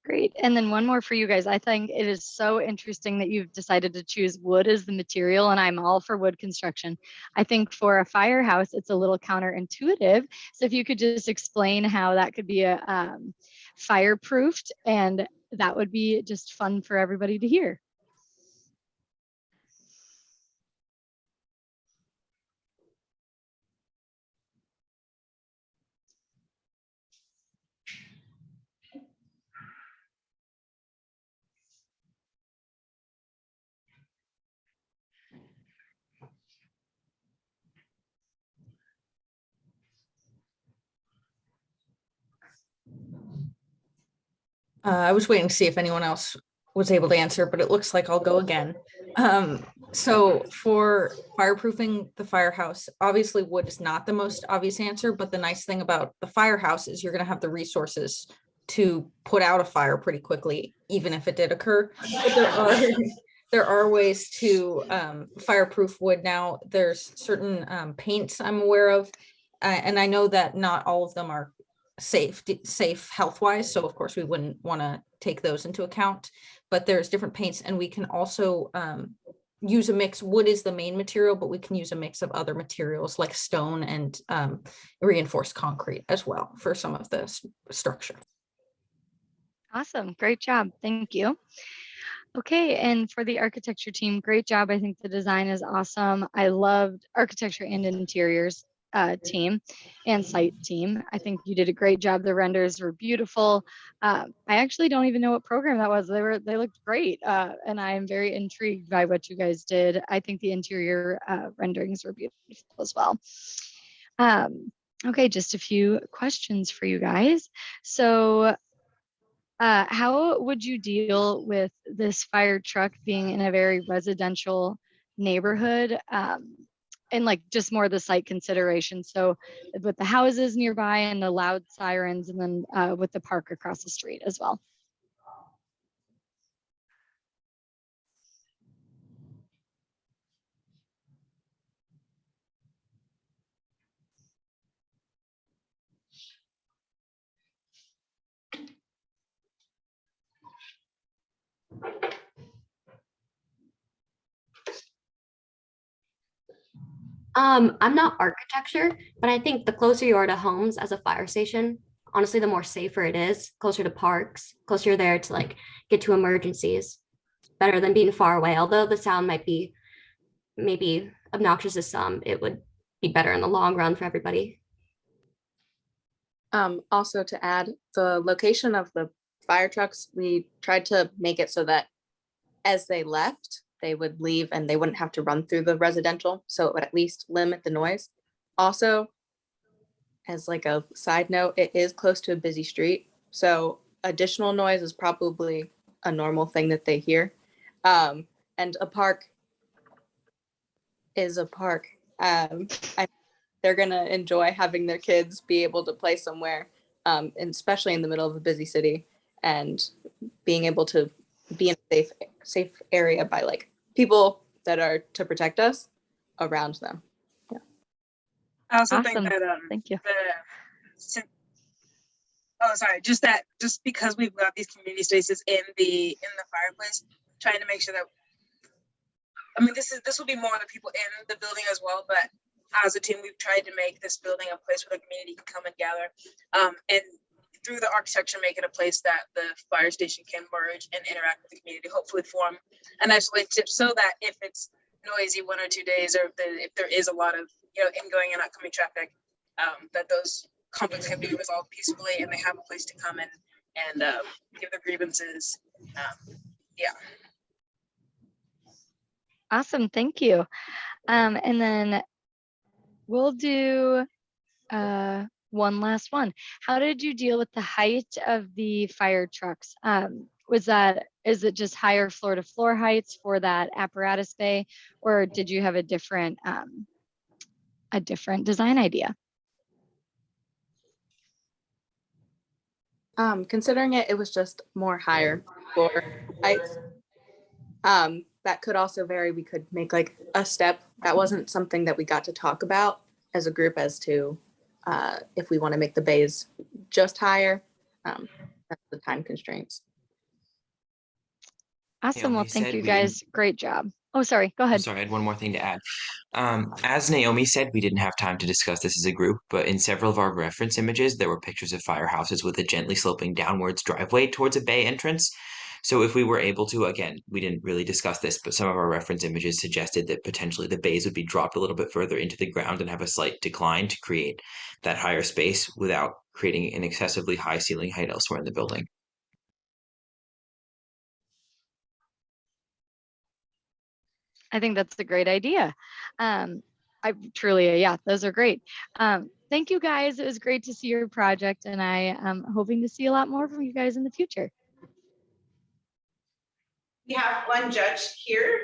Great. And then one more for you guys. I think it is so interesting that you've decided to choose wood as the material, and I'm all for wood construction. I think for a firehouse, it's a little counterintuitive. So if you could just explain how that could be a fireproofed, and that would be just fun for everybody to hear.
I was waiting to see if anyone else was able to answer, but it looks like I'll go again. So for fireproofing the firehouse, obviously wood is not the most obvious answer, but the nice thing about the firehouse is you're going to have the resources to put out a fire pretty quickly, even if it did occur. But there are ways to fireproof wood now. There's certain paints I'm aware of, and I know that not all of them are safe health-wise, so of course we wouldn't want to take those into account, but there's different paints, and we can also use a mix. Wood is the main material, but we can use a mix of other materials like stone and reinforced concrete as well for some of the structure.
Awesome. Great job. Thank you. Okay, and for the architecture team, great job. I think the design is awesome. I loved architecture and interiors team and site team. I think you did a great job. The renders were beautiful. I actually don't even know what program that was. They looked great, and I am very intrigued by what you guys did. I think the interior renderings were beautiful as well. Okay, just a few questions for you guys. So how would you deal with this fire truck being in a very residential neighborhood? And like just more the site consideration. So with the houses nearby and the loud sirens, and then with the park across the street as well.
I'm not architecture, but I think the closer you are to homes as a fire station, honestly, the more safer it is, closer to parks, closer there to like get to emergencies, better than being far away. Although the sound might be maybe obnoxious to some, it would be better in the long run for everybody.
Also to add, the location of the fire trucks, we tried to make it so that as they left, they would leave and they wouldn't have to run through the residential, so it would at least limit the noise. Also, as like a side note, it is close to a busy street, so additional noise is probably a normal thing that they hear. And a park is a park. They're gonna enjoy having their kids be able to play somewhere, and especially in the middle of a busy city, and being able to be in a safe area by like people that are to protect us around them. Yeah.
I also
Awesome.
think that
Thank you.
Just because we've got these community spaces in the fireplace, trying to make sure that, I mean, this will be more the people in the building as well, but as a team, we've tried to make this building a place where the community can come and gather, and through the architecture, make it a place that the fire station can merge and interact with the community, hopefully form an isolated so that if it's noisy 1 or 2 days, or if there is a lot of ingoing and outgoing traffic, that those conflicts can be resolved peacefully and they have a place to come and give their grievances. Yeah.
Awesome. Thank you. And then we'll do one last one. How did you deal with the height of the fire trucks? is it just higher floor to floor heights for that apparatus bay, or did you have a different design idea?
Considering it was just more higher floor heights. That could also vary. We could make like a step. That wasn't something that we got to talk about as a group as to if we want to make the bays just higher. That's the time constraints.
Awesome. Well,
Naomi
thank
said
you
we didn't-
guys. Great job. Oh, sorry. Go ahead.
Sorry, I had one more thing to add. As Naomi said, we didn't have time to discuss this as a group, but in several of our reference images, there were pictures of firehouses with a gently sloping downwards driveway towards a bay entrance. So if we were able to, again, we didn't really discuss this, but some of our reference images suggested that potentially the bays would be dropped a little bit further into the ground and have a slight decline to create that higher space without creating an excessively high ceiling height elsewhere in the building.
I think that's a great idea. I truly, yeah, those are great. Thank you guys. It was great to see your project, and I am hoping to see a lot more from you guys in the future.
We have one judge here.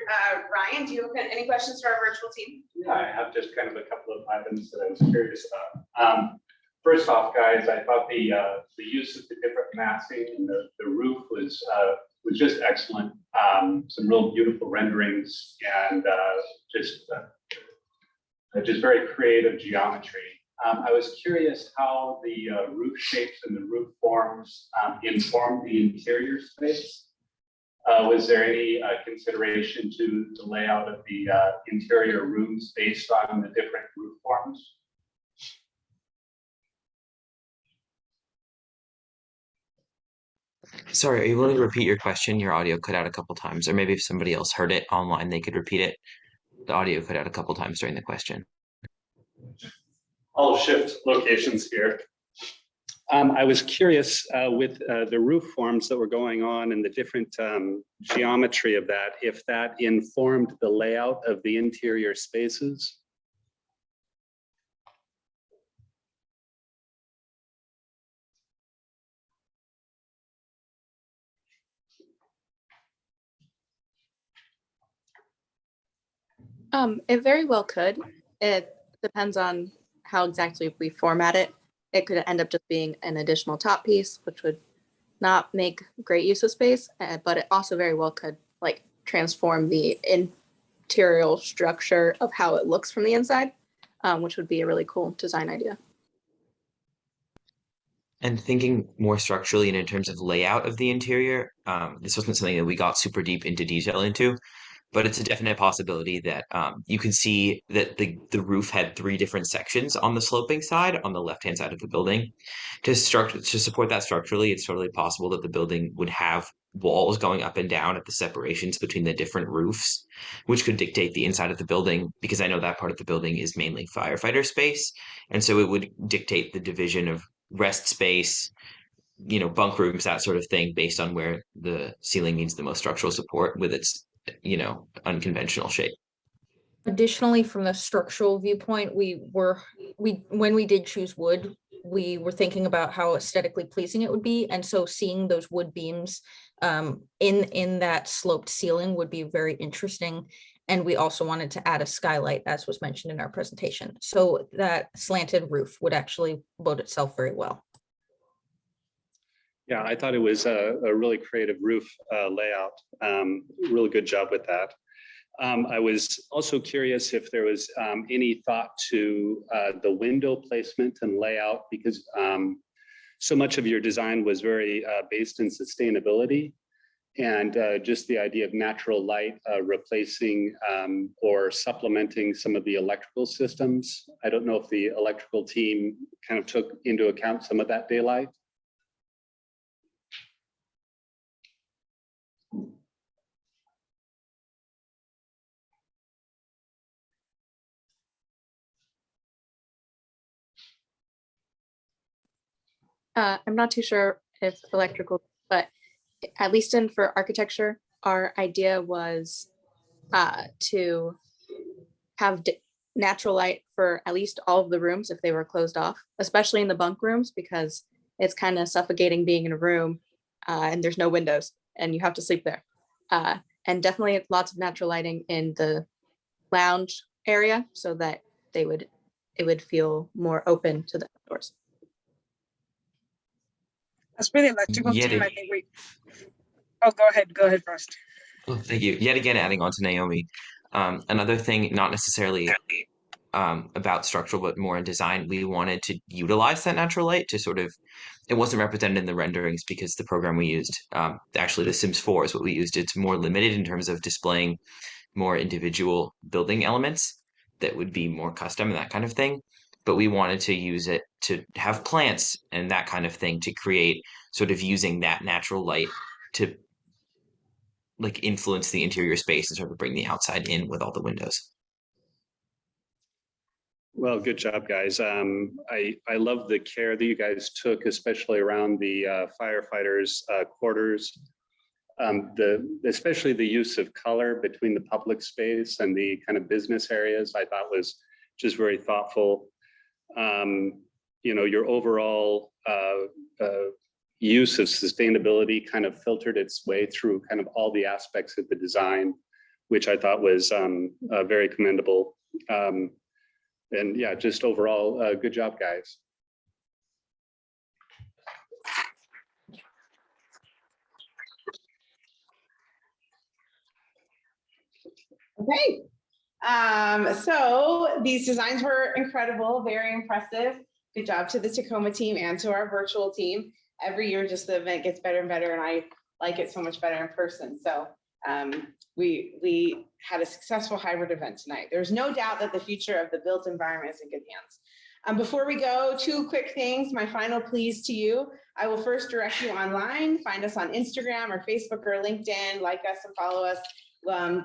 Ryan, do you have any questions for our virtual team?
Yeah, I have just kind of a couple of items that I was curious about. First off, guys, I thought the use of the different massing and the roof was just excellent. Some real beautiful renderings and just very creative geometry. I was curious how the roof shapes and the roof forms informed the interior space. Was there any consideration to the layout of the interior rooms based on the different roof forms?
Sorry, are you willing to repeat your question? Your audio cut out a couple times, or maybe if somebody else heard it online, they could repeat it. The audio cut out a couple times during the question.
I'll shift locations here. I was curious with the roof forms that were going on and the different geometry of that, if that informed the layout of the interior spaces.
It very well could. It depends on how exactly we format it. It could end up just being an additional top piece, which would not make great use of space, but it also very well could like transform the interior structure of how it looks from the inside, which would be a really cool design idea.
And thinking more structurally and in terms of layout of the interior, this wasn't something that we got super deep into detail into, but it's a definite possibility that you could see that the roof had 3 different sections on the sloping side, on the left-hand side of the building. To support that structurally, it's totally possible that the building would have walls going up and down at the separations between the different roofs, which could dictate the inside of the building, because I know that part of the building is mainly firefighter space. And so it would dictate the division of rest space, bunk rooms, that sort of thing, based on where the ceiling needs the most structural support with its unconventional shape.
Additionally, from the structural viewpoint, when we did choose wood, we were thinking about how aesthetically pleasing it would be. And so seeing those wood beams in that sloped ceiling would be very interesting. And we also wanted to add a skylight, as was mentioned in our presentation. So that slanted roof would actually bode itself very well.
Yeah, I thought it was a really creative roof layout. Really good job with that. I was also curious if there was any thought to the window placement and layout, because so much of your design was very based in sustainability, and just the idea of natural light replacing or supplementing some of the electrical systems. I don't know if the electrical team kind of took into account some of that daylight.
I'm not too sure if electrical, but at least for architecture, our idea was to have natural light for at least all of the rooms if they were closed off, especially in the bunk rooms, because it's kind of suffocating being in a room and there's no windows. and you have to sleep there. And definitely lots of natural lighting in the lounge area so that it would feel more open to the outdoors.
As for the electrical
Yet
team,
ag-
I think we. Oh, go ahead, Frost.
Oh, thank you. Yet again, adding on to Naomi, another thing, not necessarily about structural, but more in design, we wanted to utilize that natural light to sort of, it wasn't represented in the renderings because the program we used, actually the Sims 4 is what we used. It's more limited in terms of displaying more individual building elements that would be more custom and that kind of thing. But we wanted to use it to have plants and that kind of thing to create sort of using that natural light to like influence the interior space and sort of bring the outside in with all the windows.
Well, good job, guys. I love the care that you guys took, especially around the firefighters' quarters. Especially the use of color between the public space and the kind of business areas, I thought was just very thoughtful. Your overall use of sustainability kind of filtered its way through kind of all the aspects of the design, which I thought was very commendable. And yeah, just overall, good job, guys.
Okay. So these designs were incredible, very impressive. Good job to the Tacoma team and to our virtual team. Every year, just the event gets better and better, and I like it so much better in person. So we had a successful hybrid event tonight. There's no doubt that the future of the built environment is in good hands. Before we go, 2 quick things. My final pleas to you. I will first direct you online. Find us on Instagram or Facebook or LinkedIn. Like us and follow us.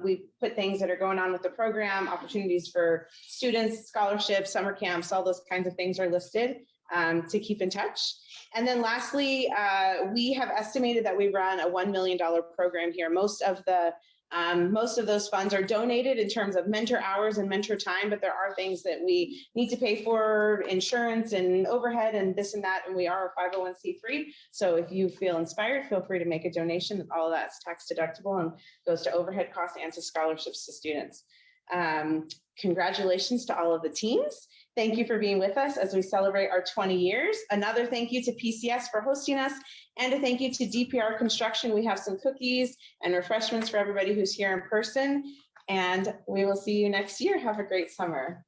We put things that are going on with the program, opportunities for students, scholarships, summer camps, all those kinds of things are listed to keep in touch. And then lastly, we have estimated that we run a $1 million program here. Most of those funds are donated in terms of mentor hours and mentor time, but there are things that we need to pay for, insurance and overhead and this and that, and we are a 501c3. So if you feel inspired, feel free to make a donation. All of that's tax deductible and goes to overhead costs and to scholarships to students. Congratulations to all of the teams. Thank you for being with us as we celebrate our 20 years. Another thank you to PCS for hosting us, and a thank you to DPR Construction. We have some cookies and refreshments for everybody who's here in person, and we will see you next year. Have a great summer.